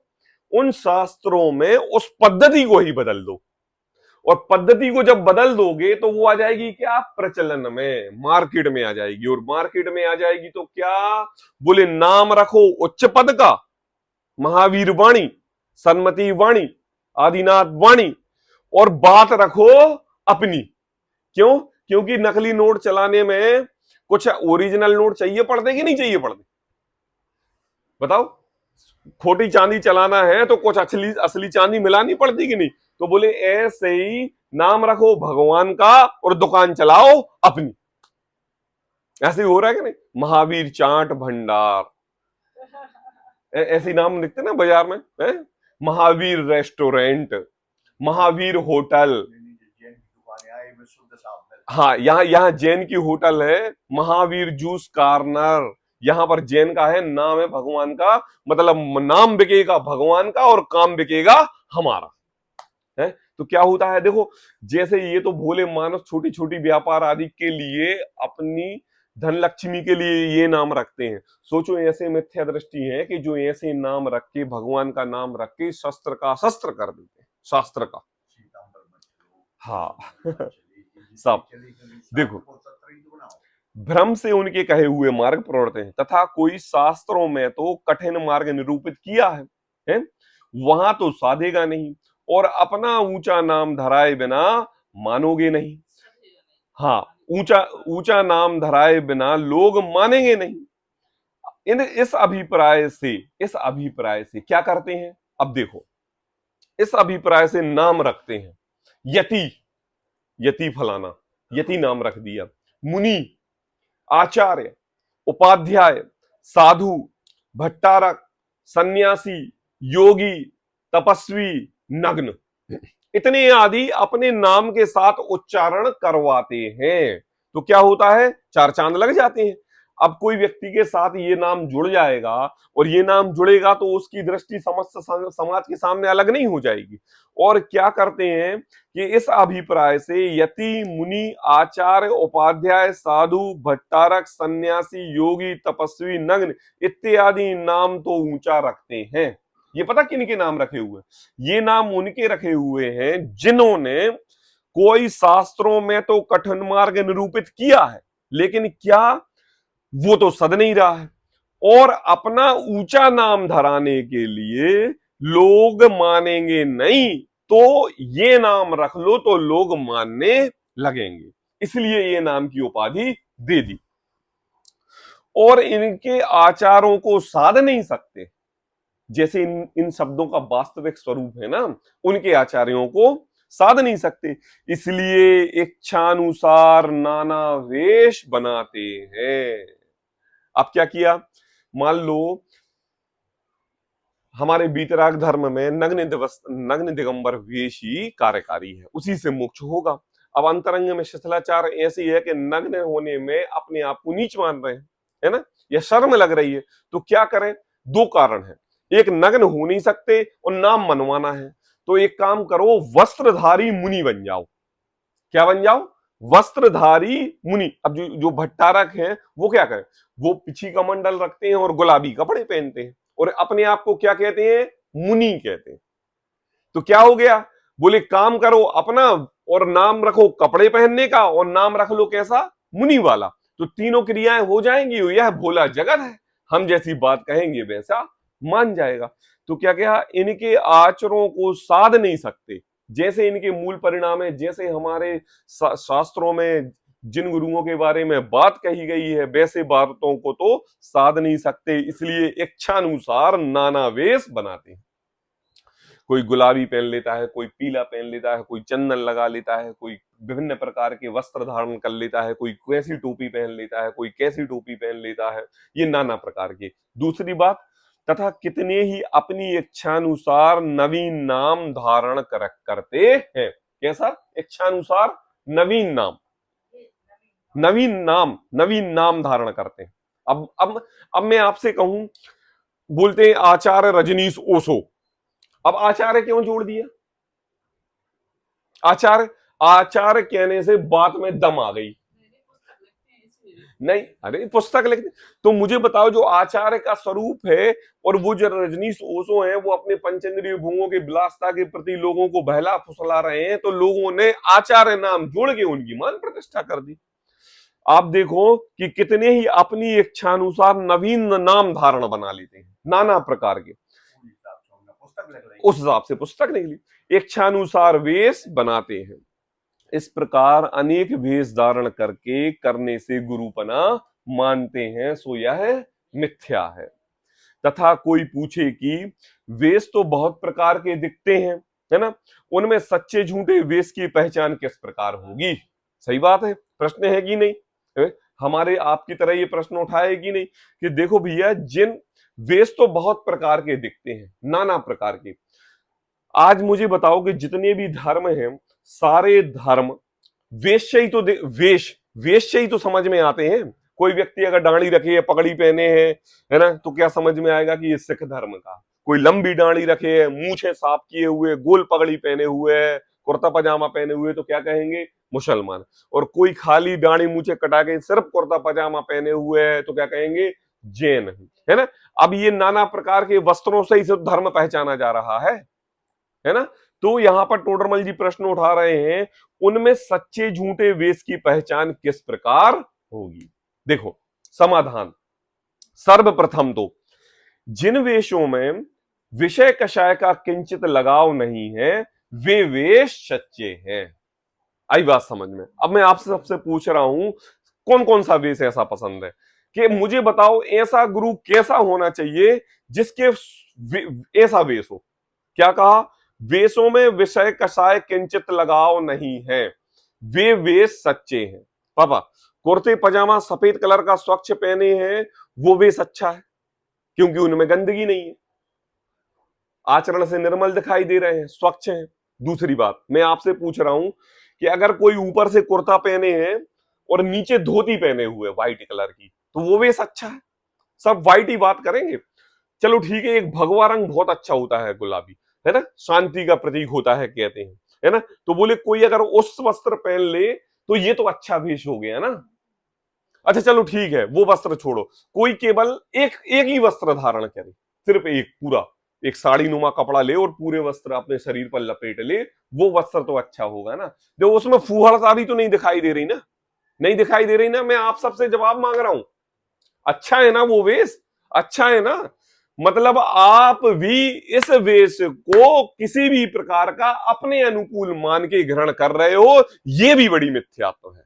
उन शास्त्रों में उस पद्धति को ही बदल दो, और पद्धति को जब बदल दोगे तो वो आ जाएगी क्या, प्रचलन में, मार्केट में आ जाएगी। और मार्केट में आ जाएगी तो क्या, बोले नाम रखो उच्च पद का, महावीर वाणी, सन्मति वाणी, आदिनाथ वाणी, और बात रखो अपनी। क्यों? क्योंकि नकली नोट चलाने में कुछ ओरिजिनल नोट चाहिए पड़ते कि नहीं चाहिए पड़ते, बताओ। खोटी चांदी चलाना है तो कुछ असली असली चांदी मिलानी पड़ती कि नहीं। तो बोले ऐसे ही नाम रखो भगवान का और दुकान चलाओ अपनी। ऐसे ही हो रहा है कि नहीं, महावीर चाट भंडार, ऐसे नाम लिखते ना बाजार में, है? महावीर रेस्टोरेंट, महावीर होटल, हाँ यहाँ यहाँ जैन की होटल है, महावीर जूस कार्नर, यहाँ पर जैन का है, नाम है भगवान का, मतलब नाम बिकेगा भगवान का और काम बिकेगा हमारा, है। तो क्या होता है देखो, जैसे ये तो भोले मानस छोटी छोटी व्यापार आदि के लिए अपनी धन लक्ष्मी के लिए ये नाम रखते हैं। सोचो ऐसे मिथ्या दृष्टि है कि जो ऐसे नाम रख के भगवान का नाम रख के शस्त्र का शस्त्र कर देते हैं, शास्त्र का, हाँ सब देखो, भ्रम से उनके कहे हुए मार्ग प्रवर्ते हैं, तथा कोई शास्त्रों में तो कठिन मार्ग निरूपित किया है? वहां तो साधेगा नहीं, और अपना ऊंचा नाम धराए बिना मानोगे नहीं। हाँ, ऊंचा ऊंचा नाम धराए बिना लोग मानेंगे नहीं। इस अभिप्राय से क्या करते हैं, अब देखो, इस अभिप्राय से नाम रखते हैं, यति, यति फलाना, यति नाम रख दिया, मुनि, आचार्य, उपाध्याय, साधु, भट्टारक, सन्यासी, योगी, तपस्वी, नग्न, इतने आदि अपने नाम के साथ उच्चारण करवाते हैं। तो क्या होता है, चार चांद लग जाते हैं। अब कोई व्यक्ति के साथ ये नाम जुड़ जाएगा, और ये नाम जुड़ेगा तो उसकी दृष्टि समस्त समाज के सामने अलग नहीं हो जाएगी। और क्या करते हैं कि इस अभिप्राय से यति, मुनि, आचार्य, उपाध्याय, साधु, भट्टारक, सन्यासी, योगी, तपस्वी, नग्न इत्यादि नाम तो ऊंचा रखते हैं। ये पता किनके नाम रखे हुए, ये नाम उनके रखे हुए हैं जिन्होंने कोई शास्त्रों में तो कठिन मार्ग निरूपित किया है, लेकिन क्या वो तो सद नहीं रहा है, और अपना ऊंचा नाम धराने के लिए लोग मानेंगे नहीं, तो ये नाम रख लो तो लोग मानने लगेंगे, इसलिए ये नाम की उपाधि दे दी। और इनके आचारों को साध नहीं सकते, जैसे इन शब्दों का वास्तविक स्वरूप है ना, उनके आचार्यों को साध नहीं सकते, इसलिए इच्छानुसार नाना वेश बनाते हैं। अब क्या किया, मान लो हमारे बीतराग धर्म में नग्न दिगंबर वेश ही कार्यकारी है, उसी से मोक्ष होगा। अब अंतरंग में शिथिलाचार ऐसी है कि नग्न होने में अपने आप को नीच मान रहे हैं, है ना, या शर्म लग रही है। तो क्या करें, दो कारण है, एक नग्न हो नहीं सकते और नाम मनवाना है, तो एक काम करो, वस्त्रधारी मुनि बन जाओ। क्या बन जाओ, वस्त्रधारी मुनि। अब जो भट्टारक हैं वो क्या करें, वो पिछी कमंडल रखते हैं और गुलाबी कपड़े पहनते हैं, और अपने आप को क्या कहते हैं, मुनि कहते हैं। तो क्या हो गया, बोले काम करो अपना, और नाम रखो कपड़े पहनने का, और नाम रख लो कैसा, मुनि वाला। तो तीनों क्रियाएं हो जाएंगी, यह भोला जगत है, हम जैसी बात कहेंगे वैसा मान जाएगा। तो क्या कहा, इनके आचरणों को साध नहीं सकते, जैसे इनके मूल परिणाम है, जैसे हमारे शास्त्रों में जिन गुरुओं के बारे में बात कही गई है वैसे बातों को तो साध नहीं सकते, इसलिए इच्छानुसार नाना वेश बनाते हैं। कोई गुलाबी पहन लेता है, कोई पीला पहन लेता है, कोई चंदन लगा लेता है, कोई विभिन्न प्रकार के वस्त्र धारण कर लेता है, कोई कैसी टोपी पहन लेता है, कोई कैसी टोपी पहन लेता है, ये नाना प्रकार के। दूसरी बात, तथा कितने ही अपनी इच्छानुसार नवीन नाम धारण करते हैं। कैसा? इच्छानुसार नवीन नाम, नवीन नाम धारण करते हैं। अब मैं आपसे कहूं, बोलते हैं आचार्य रजनीश ओशो। अब आचार्य क्यों जोड़ दिया? आचार्य कहने से बात में दम आ गई। नहीं, अरे पुस्तक लिखते तो मुझे बताओ, जो आचार्य का स्वरूप है और वो जो रजनीश ओशो है, वो अपने पंचेंद्रिय भोगों की विलासता के प्रति लोगों को बहला फुसला रहे हैं, तो लोगों ने आचार्य नाम जोड़ के उनकी मान प्रतिष्ठा कर दी। आप देखो कि कितने ही अपनी इच्छानुसार नवीन नाम धारण बना लेते हैं, नाना प्रकार के। उस हिसाब से पुस्तक निकली। इच्छानुसार वेश बनाते हैं। इस प्रकार अनेक वेश धारण करके करने से गुरुपना मानते हैं, सो यह मिथ्या है। तथा कोई पूछे कि वेश तो बहुत प्रकार के दिखते हैं, है ना, उनमें सच्चे झूठे वेश की पहचान किस प्रकार होगी? सही बात है, प्रश्न है कि नहीं? हमारे आपकी तरह ये प्रश्न उठाए कि नहीं कि देखो भैया, जिन वेश तो बहुत प्रकार के दिखते हैं, नाना प्रकार के। आज मुझे बताओ कि जितने भी धर्म हैं, सारे धर्म वेश से ही तो वेश से ही तो समझ में आते हैं। कोई व्यक्ति अगर दाढ़ी रखे है, पगड़ी पहने है ना, तो क्या समझ में आएगा कि ये सिख धर्म का। कोई लंबी दाढ़ी रखे है, मूछें साफ किए हुए, गोल पगड़ी पहने हुए है, कुर्ता पजामा पहने हुए, तो क्या कहेंगे? मुसलमान। और कोई खाली दाढ़ी मूछें कटा के सिर्फ कुर्ता पजामा पहने हुए है, तो क्या कहेंगे? जैन, है ना। अब ये नाना प्रकार के वस्त्रों से ही सिर्फ धर्म पहचाना जा रहा है ना। तो यहां पर टोडरमल जी प्रश्न उठा रहे हैं, उनमें सच्चे झूठे वेश की पहचान किस प्रकार होगी? देखो समाधान, सर्वप्रथम तो जिन वेशों में विषय कषाय का किंचित लगाव नहीं है, वे वेश सच्चे हैं। आई बात समझ में? अब मैं आपसे सबसे पूछ रहा हूं, कौन कौन सा वेश ऐसा पसंद है कि मुझे बताओ, ऐसा गुरु कैसा होना चाहिए जिसके ऐसा वेश हो? क्या कहा? वेशों में विषय कषाय किंचित लगाव नहीं है, वे वेश सच्चे हैं। पापा कुर्ते पजामा सफेद कलर का स्वच्छ पहने हैं, वो वेश अच्छा है क्योंकि उनमें गंदगी नहीं है, आचरण से निर्मल दिखाई दे रहे हैं, स्वच्छ हैं। दूसरी बात, मैं आपसे पूछ रहा हूं कि अगर कोई ऊपर से कुर्ता पहने हैं और नीचे धोती पहने हुए व्हाइट कलर की, तो वो वेश अच्छा है? सब व्हाइट ही बात करेंगे। चलो ठीक है, एक भगवा रंग बहुत अच्छा होता है, गुलाबी, है ना, शांति का प्रतीक होता है कहते हैं, है ना। तो बोले कोई अगर उस वस्त्र पहन ले तो ये तो अच्छा वेश हो गया ना। अच्छा चलो ठीक है, वो वस्त्र छोड़ो, कोई केवल एक एक ही वस्त्र धारण करे, सिर्फ एक पूरा एक साड़ी नुमा कपड़ा ले और पूरे वस्त्र अपने शरीर पर लपेट ले, वो वस्त्र तो अच्छा होगा ना। जो उसमें फूहड़ता भी तो नहीं दिखाई दे रही ना, नहीं दिखाई दे रही ना। मैं आप सबसे जवाब मांग रहा हूं, अच्छा है ना वो वेश? अच्छा है ना। मतलब आप भी इस वेश को किसी भी प्रकार का अपने अनुकूल मान के ग्रहण कर रहे हो, ये भी बड़ी मिथ्यात्व है।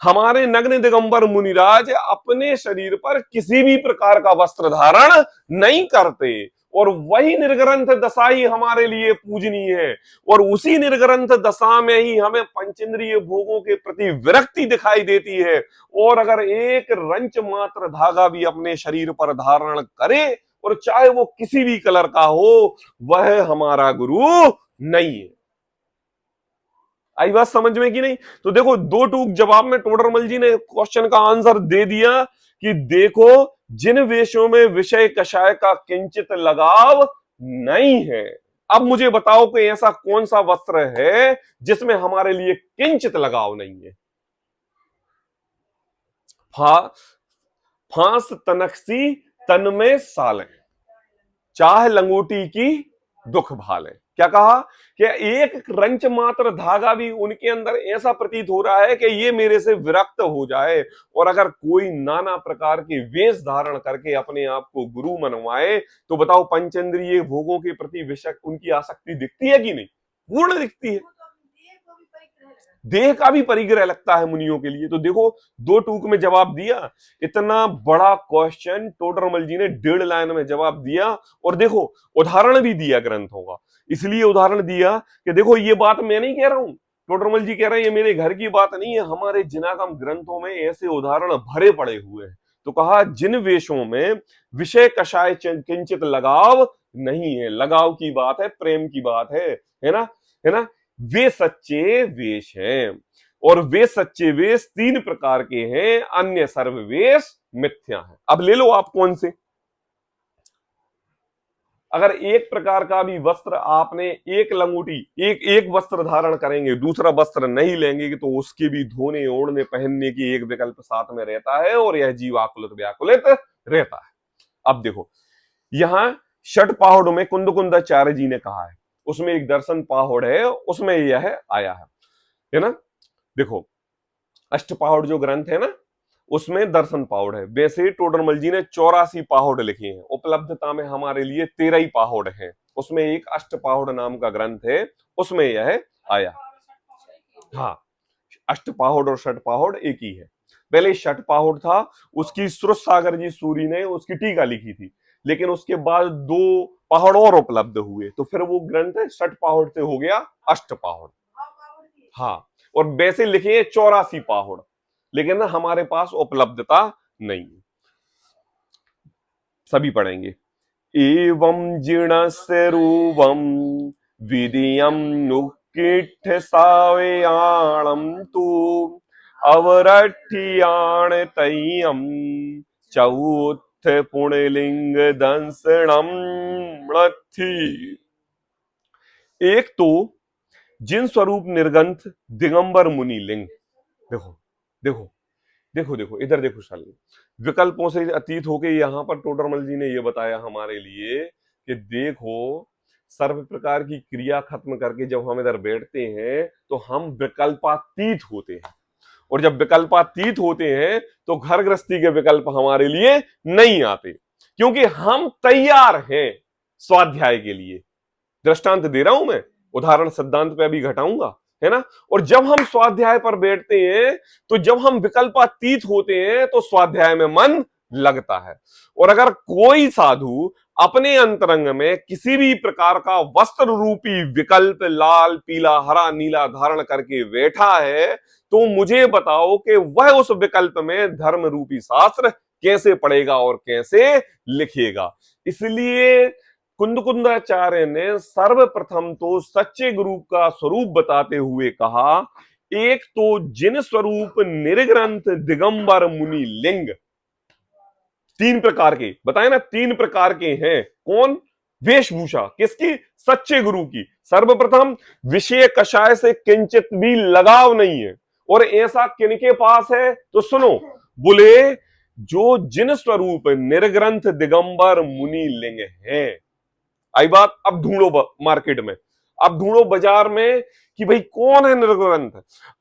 हमारे नग्न दिगंबर मुनिराज अपने शरीर पर किसी भी प्रकार का वस्त्र धारण नहीं करते, और वही निर्ग्रंथ दशा ही हमारे लिए पूजनीय है, और उसी निर्ग्रंथ दशा में ही हमें पंचेंद्रिय भोगों के प्रति विरक्ति दिखाई देती है। और अगर एक रंच मात्र धागा भी अपने शरीर पर धारण करे, और चाहे वो किसी भी कलर का हो, वह हमारा गुरु नहीं है। आई बात समझ में कि नहीं? तो देखो, दो टूक जवाब में टोडरमल जी ने क्वेश्चन का आंसर दे दिया कि देखो, जिन वेशों में विषय कषाय का किंचित लगाव नहीं है। अब मुझे बताओ कि ऐसा कौन सा वस्त्र है जिसमें हमारे लिए किंचित लगाव नहीं है? फांस तनकसी तन में साले, चाह लंगोटी की दुख भाले। क्या कहा कि एक रंच मात्र धागा भी उनके अंदर ऐसा प्रतीत हो रहा है कि ये मेरे से विरक्त हो जाए, और अगर कोई नाना प्रकार के वेश धारण करके अपने आप को गुरु मनवाए, तो बताओ पंचेंद्रिय भोगों के प्रति विषय उनकी आसक्ति दिखती है कि नहीं? पूर्ण दिखती है। देह का भी परिग्रह लगता है मुनियों के लिए। तो देखो, दो टूक में जवाब दिया। इतना बड़ा क्वेश्चन टोडरमल जी ने 1.5 लाइन में जवाब दिया। और देखो, उदाहरण भी दिया ग्रंथों का। इसलिए उदाहरण दिया कि देखो, ये बात मैं नहीं कह रहा हूं, टोडरमल जी कह रहे हैं, ये मेरे घर की बात नहीं है, हमारे जिनागम ग्रंथों में ऐसे उदाहरण भरे पड़े हुए हैं। तो कहा, जिन वेशों में विषय कषाय किंचित लगाव नहीं है, लगाव की बात है, प्रेम की बात है ना, है ना, वे सच्चे वेश हैं। और वे सच्चे वेश 3 प्रकार के हैं, अन्य सर्व वेश मिथ्या है। अब ले लो आप कौन से। अगर एक प्रकार का भी वस्त्र आपने, एक लंगोटी, एक वस्त्र धारण करेंगे, दूसरा वस्त्र नहीं लेंगे, तो उसके भी धोने ओढ़ने पहनने की एक विकल्प साथ में रहता है, और यह जीव आकुलित व्याकुलित रहता है। अब देखो, यहां षट पाहुड़ में कुंदकुंदाचार्य जी ने कहा है, उसमें एक दर्शन पाहुड़ है, उसमें यह आया है ना। देखो, अष्ट पाहुड़ जो ग्रंथ है ना, उसमें दर्शन पाहुड़ है। वैसे टोडरमल जी ने 84 पाहुड़ लिखे हैं, उपलब्धता में हमारे लिए 13 ही पाहुड़ हैं। उसमें एक अष्ट पाहुड़ नाम का ग्रंथ है, उसमें यह आया। हाँ, अष्ट पाहुड़ और षट पाहुड़ एक ही है। पहले षट पाहुड़ था, उसकी श्रुत सागर जी सूरी ने उसकी टीका लिखी थी, लेकिन उसके बाद 2 पहाड़ और उपलब्ध हुए, तो फिर वो ग्रंथ षट पाहुड़ से हो गया अष्ट पाहुड़। हाँ, और वैसे लिखे हैं 84 पाहुड़, लेकिन ना हमारे पास उपलब्धता नहीं है। सभी पढ़ेंगे। एवं जीर्णस्य रूपम विधियम नुकिठ सावयाणम तु अवरठियाण तय्यम चौथ पुण्यलिंग दंसणम मृथि। एक तो जिन स्वरूप निर्गंथ दिगंबर मुनि लिंग। देखो देखो देखो देखो, इधर देखो शाली, विकल्पों से अतीत होके यहां पर टोडरमल जी ने यह बताया हमारे लिए कि देखो, सर्व प्रकार की क्रिया खत्म करके जब हम इधर बैठते हैं तो हम विकल्पातीत होते हैं, और जब विकल्पातीत होते हैं तो घर गृहस्थी के विकल्प हमारे लिए नहीं आते, क्योंकि हम तैयार हैं स्वाध्याय के लिए। दृष्टांत दे रहा हूं मैं, उदाहरण सिद्धांत पे अभी घटाऊंगा, है ना। और जब हम स्वाध्याय पर बैठते हैं, तो जब हम विकल्पातीत होते हैं तो स्वाध्याय में मन लगता है। और अगर कोई साधु अपने अंतरंग में किसी भी प्रकार का वस्त्र रूपी विकल्प लाल पीला हरा नीला धारण करके बैठा है, तो मुझे बताओ कि वह उस विकल्प में धर्म रूपी शास्त्र कैसे पढ़ेगा और कैसे लिखेगा। इसलिए कुंदकुंदाचार्य ने सर्वप्रथम तो सच्चे गुरु का स्वरूप बताते हुए कहा, एक तो जिन स्वरूप निर्ग्रंथ दिगंबर मुनि लिंग, 3 प्रकार के बताए ना, 3 प्रकार के हैं। कौन? वेशभूषा किसकी? सच्चे गुरु की। सर्वप्रथम विषय कषाय से किंचित भी लगाव नहीं है, और ऐसा किनके पास है तो सुनो, बोले जो जिन स्वरूप निर्ग्रंथ दिगंबर मुनि लिंग है। आई बात, अब ढूंढो मार्केट में, अब ढूंढो बाजार में कि भाई कौन है निर्ग्रंथ।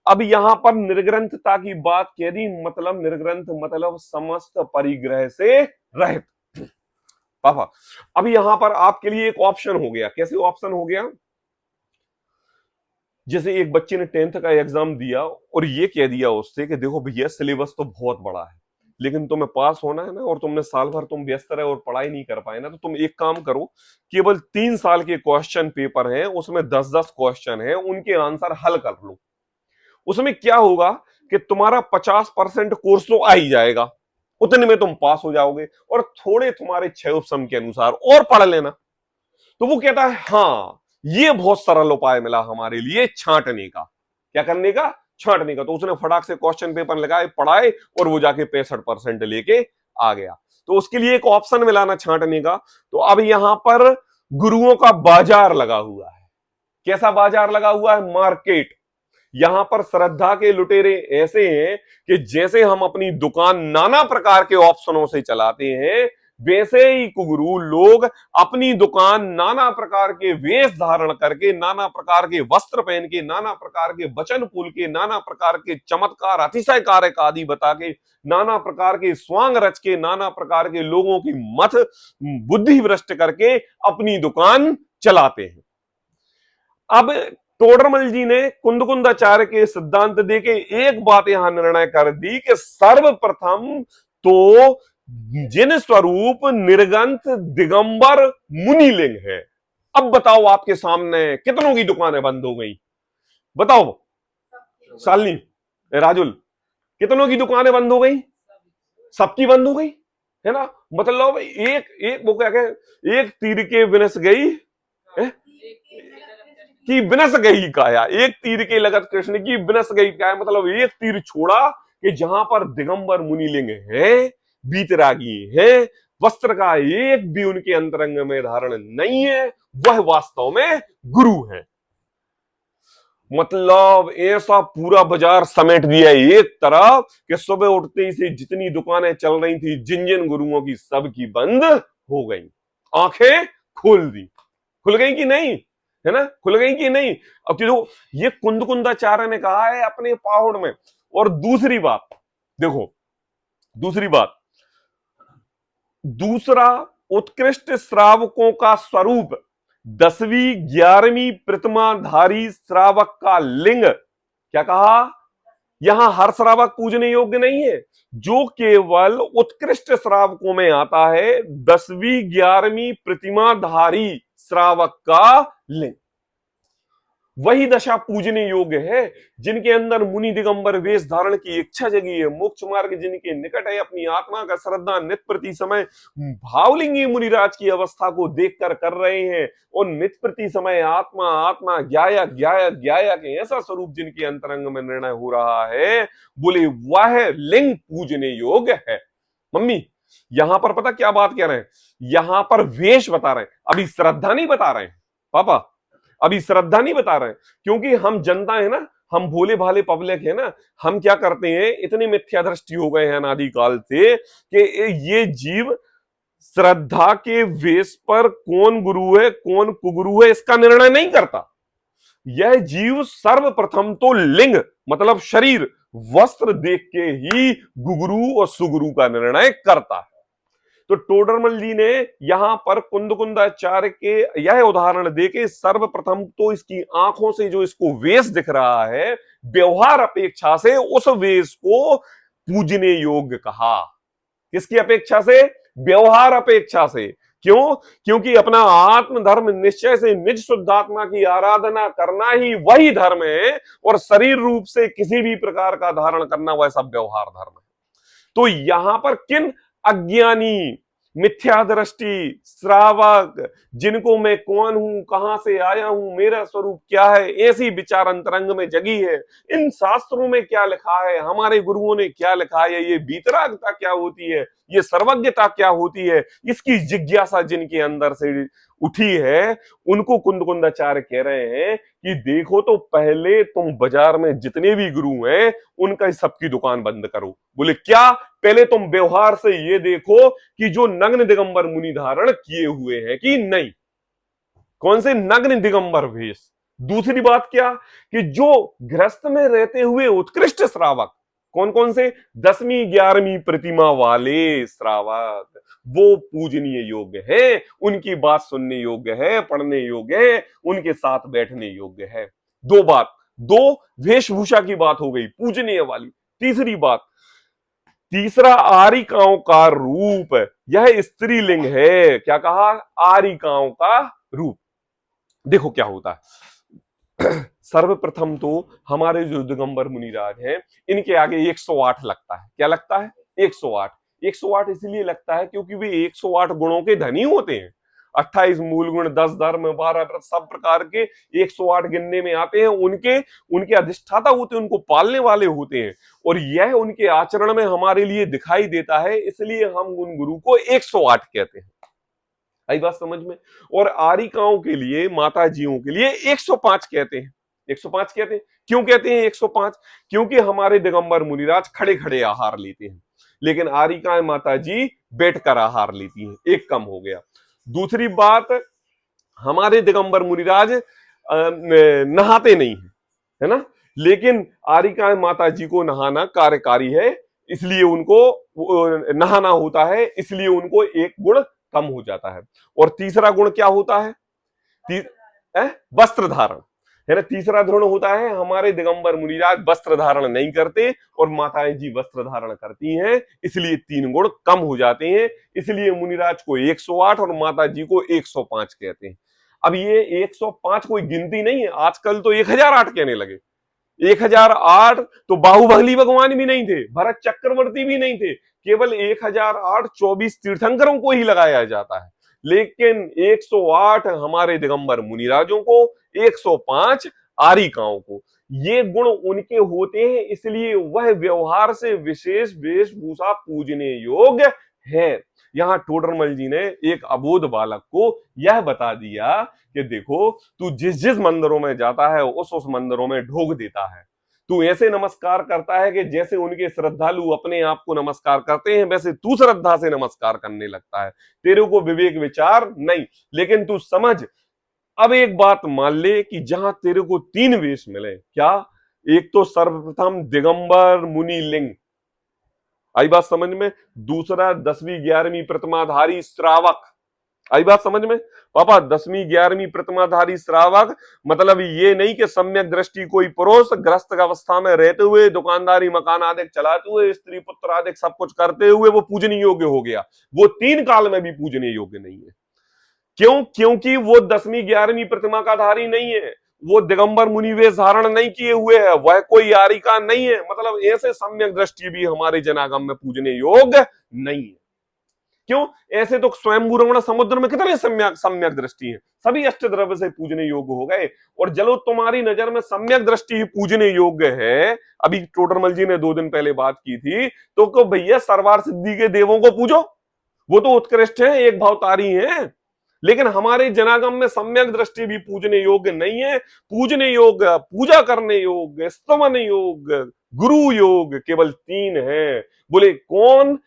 अब यहां पर निर्ग्रंथता की बात कह दी, मतलब निर्ग्रंथ मतलब समस्त परिग्रह से रहित। पापा, अब यहां पर आपके लिए एक ऑप्शन हो गया। कैसे ऑप्शन हो गया? जैसे एक बच्चे ने 10th का एग्जाम दिया और ये कह दिया उससे कि देखो भैया, सिलेबस तो बहुत बड़ा है, लेकिन तुम्हें पास होना है ना, और तुमने साल भर तुम व्यस्त रहे और पढ़ाई नहीं कर पाए ना, तो तुम एक काम करो, केवल 3 साल के क्वेश्चन पेपर हैं, उसमें 10-10 क्वेश्चन हैं, उनके आंसर हल कर लो। उसमें क्या होगा कि तुम्हारा 50% कोर्स तो आ ही जाएगा, उतने में तुम पास हो जाओगे, और थोड़े तुम्हारे 6 उपसम के अनुसार और पढ़ लेना। तो वो कहता है हाँ, ये बहुत सरल उपाय मिला हमारे लिए छांटने का। क्या करने का? छांटने का। तो उसने फटाक से क्वेश्चन पेपर लगाए, पढ़ाए, और वो जाके 65% लेके आ गया। तो उसके लिए एक ऑप्शन मिला ना छांटने का। तो अब यहां पर गुरुओं का बाजार लगा हुआ है। कैसा बाजार लगा हुआ है? मार्केट। यहां पर श्रद्धा के लुटेरे ऐसे हैं कि जैसे हम अपनी दुकान नाना प्रकार के ऑप्शनों से चलाते हैं, वैसे ही कुगुरु लोग अपनी दुकान नाना प्रकार के वेश धारण करके, नाना प्रकार के वस्त्र पहन के, नाना प्रकार के वचन पुल के, नाना प्रकार के चमत्कार अतिशय कार्य आदि बता के, नाना प्रकार के स्वांग रच के, नाना प्रकार के लोगों की मत बुद्धि भ्रष्ट करके अपनी दुकान चलाते हैं। अब टोडरमल जी ने कुंदकुंदाचार्य के सिद्धांत देके एक बात यहां निर्णय कर दी कि सर्वप्रथम तो जिन स्वरूप निर्गंथ दिगंबर मुनिलिंग है। अब बताओ आपके सामने कितनों की दुकानें बंद हो गई? बताओ शालिनी, राजुल, कितनों की दुकानें बंद हो गई? सबकी बंद हो गई, है ना। मतलब एक एक वो क्या कहे, एक तीर के विनस गई कि विनस गई काया, एक तीर के लगत कृष्ण की विनस गई काया। मतलब एक तीर छोड़ा कि जहां पर दिगंबर मुनिलिंग है, बीतरागी है, वस्त्र का एक भी उनके अंतरंग में धारण नहीं है, वह वास्तव में गुरु है। मतलब ऐसा पूरा बाजार समेट दिया एक तरफ कि सुबह उठते ही से जितनी दुकानें चल रही थी जिन जिन गुरुओं की, सबकी बंद हो गई। आंखें खोल दी, खुल गई कि नहीं, है ना, खुल गई कि नहीं। अब देखो ये कुंदकुंदाचार्य ने कहा है अपने पाहुड़ में। और दूसरी बात देखो, दूसरी बात, दूसरा उत्कृष्ट श्रावकों का स्वरूप 10वीं 11वीं प्रतिमाधारी श्रावक का लिंग, क्या कहा, यहां हर श्रावक पूजने योग्य नहीं है, जो केवल उत्कृष्ट श्रावकों में आता है 10वीं 11वीं प्रतिमाधारी श्रावक का लिंग। वही दशा पूजने योग्य है जिनके अंदर मुनि दिगंबर वेश धारण की इच्छा जगी है, मोक्ष मार्ग जिनके निकट है, अपनी आत्मा का श्रद्धा नित्य प्रति समय भावलिंगी मुनिराज की अवस्था को देखकर कर रहे हैं, और नित्य प्रति समय आत्मा आत्मा ज्ञाया ज्ञाया ज्ञाया के ऐसा स्वरूप जिनके अंतरंग में निर्णय हो रहा है, बोले वह लिंग पूजने योग्य है। मम्मी यहां पर पता क्या बात कह रहे हैं, यहां पर वेश बता रहे हैं, अभी श्रद्धा नहीं बता रहे हैं पापा, अभी श्रद्धा नहीं बता रहे हैं। क्योंकि हम जनता है ना, हम भोले भाले पब्लिक है ना, हम क्या करते हैं, इतनी मिथ्या दृष्टि हो गए हैं अनादिकाल से कि ये जीव श्रद्धा के वेश पर कौन गुरु है कौन कुगुरु है इसका निर्णय नहीं करता। यह जीव सर्वप्रथम तो लिंग मतलब शरीर वस्त्र देख के ही गुगुरु और सुगुरु का निर्णय करता है। तो टोडरमल जी ने यहां पर कुंदकुंदाचार्य के यह उदाहरण देके सर्वप्रथम तो इसकी आंखों से जो इसको वेश दिख रहा है, व्यवहार अपेक्षा से उस वेश को पूजने योग्य कहा। किसकी अपेक्षा से? व्यवहार अपेक्षा से। क्यों? क्योंकि अपना आत्मधर्म निश्चय से निज शुद्धात्मा की आराधना करना ही वही धर्म है, और शरीर रूप से किसी भी प्रकार का धारण करना वह सब व्यवहार धर्म है। तो यहां पर किन अज्ञानी मिथ्या दृष्टि श्रावक, जिनको मैं कौन हूं, कहां से आया हूं, मेरा स्वरूप क्या है, ऐसी विचार अंतरंग में जगी है, इन शास्त्रों में क्या लिखा है, हमारे गुरुओं ने क्या लिखा है, ये बीतरागता क्या होती है, ये सर्वज्ञता क्या होती है, इसकी जिज्ञासा जिनके अंदर से उठी है, उनको कुंदकुंदाचार्य कह रहे हैं कि देखो तो पहले तुम बाजार में जितने भी गुरु हैं उनका सबकी दुकान बंद करो। बोले क्या? पहले तुम व्यवहार से ये देखो कि जो नग्न दिगंबर मुनि धारण किए हुए हैं कि नहीं, कौन से नग्न दिगंबर वेश। दूसरी बात क्या कि जो गृहस्थ में रहते हुए उत्कृष्ट श्रावक, कौन कौन से? 10वीं 11वीं प्रतिमा वाले श्रावक, वो पूजनीय योग्य है, उनकी बात सुनने योग्य है, पढ़ने योग्य है, उनके साथ बैठने योग्य है। दो बात, दो वेशभूषा की बात हो गई पूजनीय वाली। तीसरी बात, तीसरा आरिकाओं का रूप, यह स्त्रीलिंग है। क्या कहा? आरिकाओं का रूप। देखो क्या होता है, सर्वप्रथम तो हमारे जो दिगंबर मुनिराज हैं इनके आगे 108 लगता है। क्या लगता है? 108। 108 इसलिए लगता है क्योंकि वे 108 गुणों के धनी होते हैं। 28 मूल गुण, 10 धर्म, 12 व्रत, सब प्रकार के 108 गिनने में आते हैं। उनके अधिष्ठाता होते हैं, उनको पालने वाले होते हैं, और यह उनके आचरण में हमारे लिए दिखाई देता है, इसलिए हम उन गुरु को 108 कहते हैं। आई बात समझ में? और आरिकाओं के लिए, माताजियों के लिए 105 कहते हैं। 105 कहते हैं। क्यों कहते हैं 105? क्योंकि हमारे दिगंबर मुनिराज खड़े खड़े आहार लेते हैं, लेकिन आरिकाएं माताजी बैठकर आहार लेती हैं, एक कम हो गया। दूसरी बात, हमारे दिगंबर मुनिराज नहाते नहीं है ना, लेकिन आरिकाएं माताजी को नहाना कार्यकारी है, इसलिए उनको नहाना होता है, इसलिए उनको एक गुण कम हो जाता है। और तीसरा गुण क्या होता है? वस्त्र धारण, है ना। तीसरा ध्रुव होता है हमारे दिगंबर मुनिराज वस्त्र धारण नहीं करते और माताएं जी वस्त्र धारण करती हैं, इसलिए 3 गुण कम हो जाते हैं, इसलिए मुनिराज को 108 और माता जी को 105 कहते हैं। अब ये 105 कोई गिनती नहीं है, आजकल तो 1008 कहने लगे। 1008 तो बाहुबली भगवान भी नहीं थे, भरत चक्रवर्ती भी नहीं थे, केवल 1008 24 तीर्थंकरों को ही लगाया जाता है, लेकिन 108 हमारे दिगंबर मुनिराजों को, 105 आरिकाओं को। ये गुण उनके होते हैं, इसलिए वह व्यवहार से विशेष वेशभूषा पूजने योग्य है। यहां टोडरमल जी ने एक अबोध बालक को यह बता दिया कि देखो, तू जिस जिस मंदिरों में जाता है उस मंदिरों में ढोक देता है, तू ऐसे नमस्कार करता है कि जैसे उनके श्रद्धालु अपने आप को नमस्कार करते हैं वैसे तू श्रद्धा से नमस्कार करने लगता है, तेरे को विवेक विचार नहीं। लेकिन तू समझ, अब एक बात मान ले कि जहां तेरे को 3 वेश मिले, क्या? एक तो सर्वप्रथम दिगंबर मुनि लिंग, आई बात समझ में। दूसरा 10वीं 11वीं प्रतिमाधारी श्रावक, आई बात समझ में। पापा 10वीं 11वीं प्रतिमाधारी श्रावक मतलब ये नहीं कि सम्यक दृष्टि कोई पुरुष ग्रस्त अवस्था में रहते हुए दुकानदारी मकान आदि चलाते हुए स्त्री पुत्र आदि सब कुछ करते हुए वो पूजनीय योग्य हो गया, वो 3 काल में भी पूजनीय योग्य नहीं है। क्यों? क्योंकि वो 10वीं 11वीं प्रतिमा का धारी नहीं है, वो दिगंबर मुनिवेश धारण नहीं किए हुए है, वह कोई आरिका नहीं है, मतलब ऐसे सम्यक दृष्टि भी हमारे जनागम में पूजने योग्य नहीं है। क्यों? ऐसे तो स्वयं रमण समुद्र में कितने सम्यक दृष्टि है, सभी अष्ट द्रव्य से पूजने योग्य हो गए। और चलो तुम्हारी नजर में सम्यक दृष्टि ही पूजने योग्य है, अभी टोडरमल जी ने 2 दिन पहले बात की थी, तो को भैया सर्वार सिद्धि के देवों को पूजो, वो तो उत्कृष्ट है, एक भावतारी है। लेकिन हमारे जनागम में सम्यक दृष्टि भी पूजने योग्य नहीं है। पूजने योग्य, पूजा करने योग्य, स्तमन योग्य, गुरु योग केवल 3 है। बोले कौन?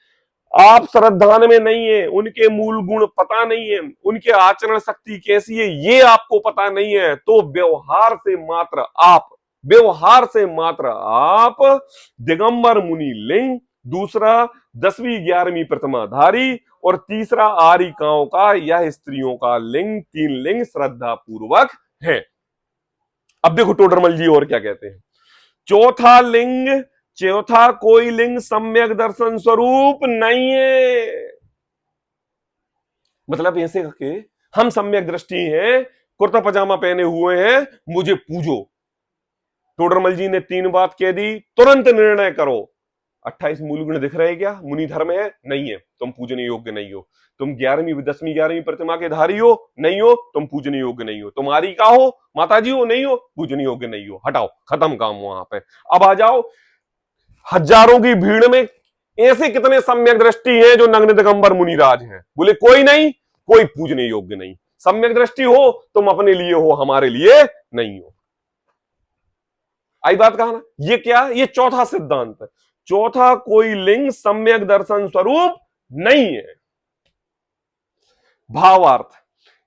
आप श्रद्धान में नहीं है, उनके मूल गुण पता नहीं है, उनके आचरण शक्ति कैसी है ये आपको पता नहीं है, तो व्यवहार से मात्र आप दिगंबर मुनि लिंग, दूसरा 10वीं 11वीं प्रतिमाधारी और तीसरा आरिकाओं का या स्त्रियों का लिंग, 3 लिंग श्रद्धा पूर्वक है। अब देखो टोडरमल जी और क्या कहते हैं। चौथा कोई लिंग सम्यक दर्शन स्वरूप नहीं है। मतलब ऐसे के हम सम्यक दृष्टि हैं, कुर्ता पजामा पहने हुए हैं, मुझे पूजो। टोडरमल जी ने 3 बात कह दी, तुरंत निर्णय करो। 28 मूल गुण दिख रहे क्या? मुनि धर्म है? नहीं है, तुम पूजने योग्य नहीं हो। तुम 10वीं 11वीं प्रतिमा के धारी हो? नहीं हो, तुम पूजने योग्य नहीं हो। तुम आरिका हो, माताजी हो? नहीं हो, पूजने योग्य नहीं हो। हटाओ, खत्म काम वहां पे। अब आ जाओ हजारों की भीड़ में ऐसे कितने सम्यक दृष्टि हैं जो नग्न दिगंबर मुनिराज हैं? बोले कोई नहीं, कोई पूजने योग्य नहीं। सम्यक दृष्टि हो तुम अपने लिए हो, हमारे लिए नहीं हो। आई बात कहा ना। ये क्या? ये चौथा सिद्धांत है। चौथा कोई लिंग सम्यक दर्शन स्वरूप नहीं है। भावार्थ,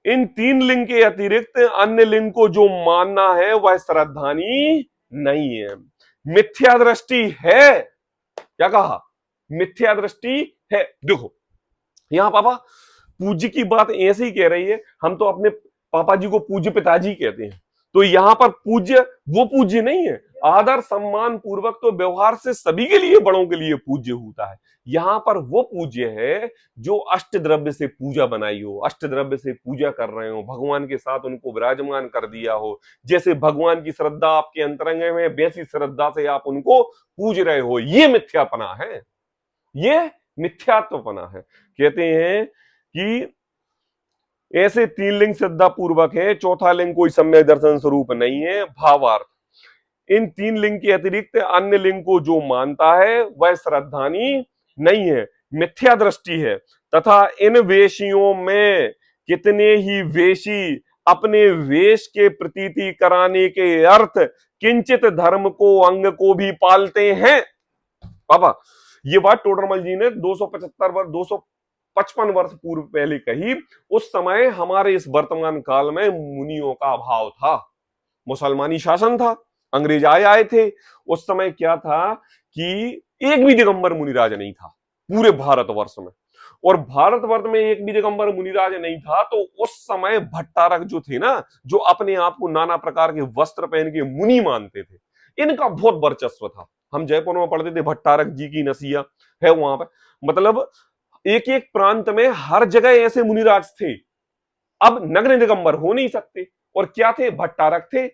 इन 3 लिंग के अतिरिक्त अन्य लिंग को जो मानना है वह श्रद्धानी नहीं है। मिथ्या दृष्टि है। क्या कहा? मिथ्या दृष्टि है। देखो यहां पापा पूज्य की बात ऐसे ही कह रही है, हम तो अपने पापा जी को पूज्य पिताजी कहते हैं, तो यहां पर पूज्य वो पूज्य नहीं है। आदर सम्मान पूर्वक तो व्यवहार से सभी के लिए, बड़ों के लिए पूज्य होता है। यहां पर वो पूज्य है जो अष्ट द्रव्य से पूजा बनाई हो, अष्ट द्रव्य से पूजा कर रहे हो, भगवान के साथ उनको विराजमान कर दिया हो। जैसे भगवान की श्रद्धा आपके अंतरंग में, वैसी श्रद्धा से आप उनको पूज रहे हो। ये मिथ्यापना है, ये मिथ्यात्वपना है। कहते हैं कि ऐसे 3 लिंग श्रद्धा पूर्वक है, चौथा लिंग कोई सम्यक दर्शन स्वरूप नहीं है। भावार्थ, इन 3 लिंग के अतिरिक्त अन्य लिंग को जो मानता है वह श्रद्धानी नहीं है, मिथ्या दृष्टि है। तथा इन वेशियों में कितने ही वेशी अपने वेश के प्रतीति कराने के अर्थ किंचित धर्म को, अंग को भी पालते हैं। पापा ये बात टोडरमल जी ने 255 वर्ष पूर्व पहले कही। उस समय हमारे इस वर्तमान काल में मुनियों का अभाव था, मुसलमानी शासन था, अंग्रेज आए थे। उस समय क्या था कि एक भी दिगंबर मुनिराज नहीं था पूरे भारतवर्ष में। और भारतवर्ष में एक भी दिगंबर मुनिराज नहीं था। तो उस समय भट्टारक जो थे ना, जो अपने आप को नाना प्रकार के वस्त्र पहन के मुनि मानते थे, इनका बहुत वर्चस्व था। हम जयपुर में पढ़ते थे भट्टारक जी की नसिया है वहां पर, मतलब एक एक प्रांत में हर जगह ऐसे मुनिराज थे। अब नग्न दिगंबर हो नहीं सकते, और क्या थे, भट्टारक थे,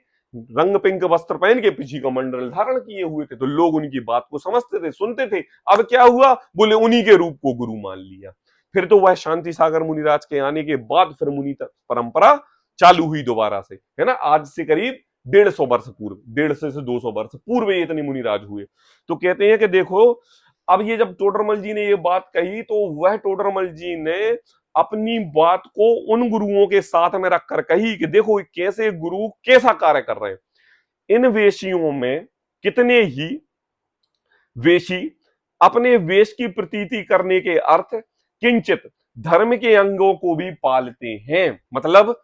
रंग पिंक वस्त्र पहन के पीछे का मंडल धारण किए हुए थे, तो लोग उनकी बात को समझते थे, सुनते थे। अब क्या हुआ, बोले उन्हीं के रूप को गुरु मान लिया। फिर तो वह शांति सागर मुनिराज के आने के बाद फिर मुनि परंपरा चालू हुई दोबारा से, है ना। आज से करीब 150 वर्ष पूर्व, 150 से 200 वर्ष पूर्व ये इतने मुनिराज हुए। तो कहते हैं कि देखो, अब ये जब टोडरमल जी ने ये बात कही, तो वह टोडरमल जी ने अपनी बात को उन गुरुओं के साथ में रखकर कही कि देखो कैसे गुरु कैसा कार्य कर रहे हैं। इन वेशियों में कितने ही वेशी अपने वेश की प्रतीति करने के अर्थ किंचित धर्म के अंगों को भी पालते हैं, मतलब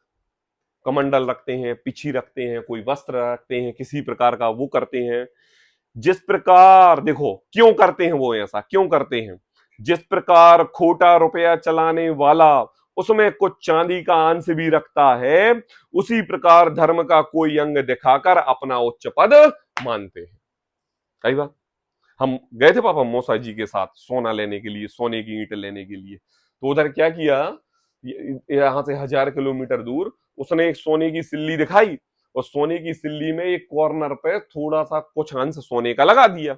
कमंडल रखते हैं, पिछी रखते हैं, कोई वस्त्र रखते हैं, किसी प्रकार का वो करते हैं। जिस प्रकार देखो क्यों करते हैं, वो ऐसा क्यों करते हैं, जिस प्रकार खोटा रुपया चलाने वाला उसमें कुछ चांदी का अंश भी रखता है, उसी प्रकार धर्म का कोई अंग दिखाकर अपना उच्च पद मानते हैं। सही बात। हम गए थे पापा मौसा जी के साथ सोना लेने के लिए, सोने की ईंट लेने के लिए, तो उधर क्या किया, यहां से 1000 किलोमीटर दूर उसने एक सोने की सिल्ली दिखाई, और सोने की सिल्ली में एक कॉर्नर पे थोड़ा सा कुछ अंश सोने का लगा दिया,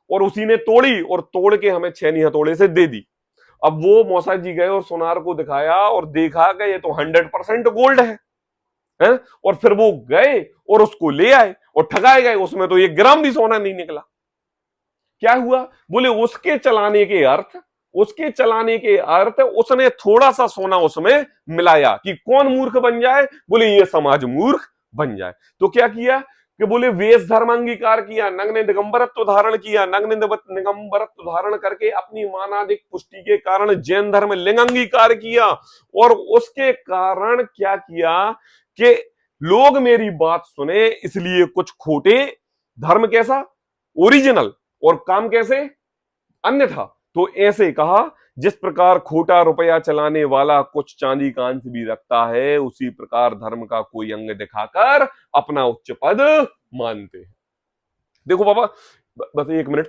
और उसी ने तोड़ी और तोड़ के हमें 6 हथौड़े से दे दी। अब वो मौसा जी गए और सुनार को दिखाया और देखा कि ये तो 100% गोल्ड है? और फिर वो गए और उसको ले आए और ठगाए गए, उसमें तो 1 ग्राम भी सोना नहीं निकला। क्या हुआ, बोले उसके चलाने के अर्थ, उसके चलाने के अर्थ उसने थोड़ा सा सोना उसमें मिलाया कि कौन मूर्ख बन जाए, बोले ये समाज मूर्ख बन जाए। तो क्या किया कि बोले वेश धर्म अंगीकार किया, नग्न दिगंबरत्व धारण किया, नग्न दिगंबरत्व धारण करके अपनी मानाधिक पुष्टि के कारण जैन धर्म लिंग अंगीकार किया, और उसके कारण क्या किया कि लोग मेरी बात सुने, इसलिए कुछ खोटे धर्म कैसा ओरिजिनल और काम कैसे अन्यथा। तो ऐसे कहा, जिस प्रकार खोटा रुपया चलाने वाला कुछ चांदी का अंश भी रखता है, उसी प्रकार धर्म का कोई अंग दिखाकर अपना उच्च पद मानते हैं। देखो बाबा, बस 1 मिनट,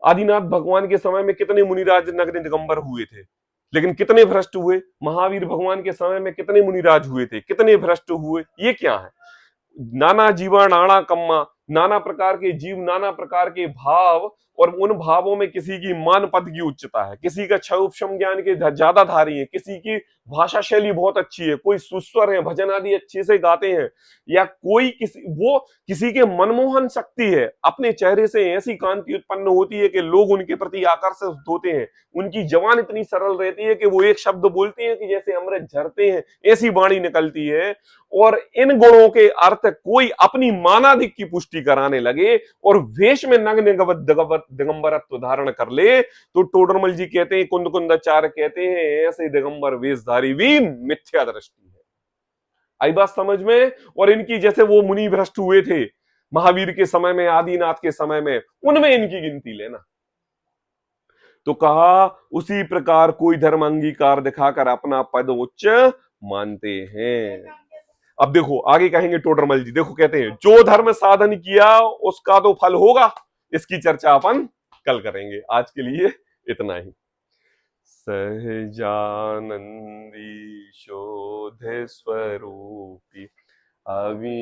आदिनाथ भगवान के समय में कितने मुनिराज नग्न दिगंबर हुए थे, लेकिन कितने भ्रष्ट हुए। महावीर भगवान के समय में कितने मुनिराज हुए थे, कितने भ्रष्ट हुए। ये क्या है, नाना जीवन आना कम्मा, नाना प्रकार के जीव, नाना प्रकार के भाव, और उन भावों में किसी की मान पद की उच्चता है, किसी का क्षय उपशम ज्ञान के ज्यादा धारी है, किसी की भाषा शैली बहुत अच्छी है, कोई सुस्वर है, भजन आदि अच्छे से गाते हैं, या कोई किसी के मनमोहन शक्ति है, अपने चेहरे से ऐसी कांति उत्पन्न होती है कि लोग उनके प्रति आकर्षित होते हैं, उनकी जबान इतनी सरल रहती है कि वो एक शब्द बोलते हैं कि जैसे अमृत झरते हैं, ऐसी वाणी निकलती है। और इन गुणों के अर्थ कोई अपनी मानाधिक की पुष्टि कराने लगे और वेश में नग्न दिगंबरत्व धारण कर ले, तो टोडरमल जी कहते हैं, कुंद कुंदाचार्य कहते हैं, ऐसे दिगंबर वेशधारी भी मिथ्या दृष्टि है। आई बात समझ में। और इनकी जैसे वो मुनि भ्रष्ट हुए थे महावीर के समय में, आदिनाथ के समय में, उनमें इनकी गिनती लेना। तो कहा उसी प्रकार कोई धर्म अंगीकार दिखाकर अपना पद उच्च मानते हैं। अब देखो आगे कहेंगे टोडरमल जी, देखो कहते हैं जो धर्म साधन किया उसका तो फल होगा। इसकी चर्चा अपन कल करेंगे, आज के लिए इतना ही। सहजानंदी शोध स्वरूपी अविनाशी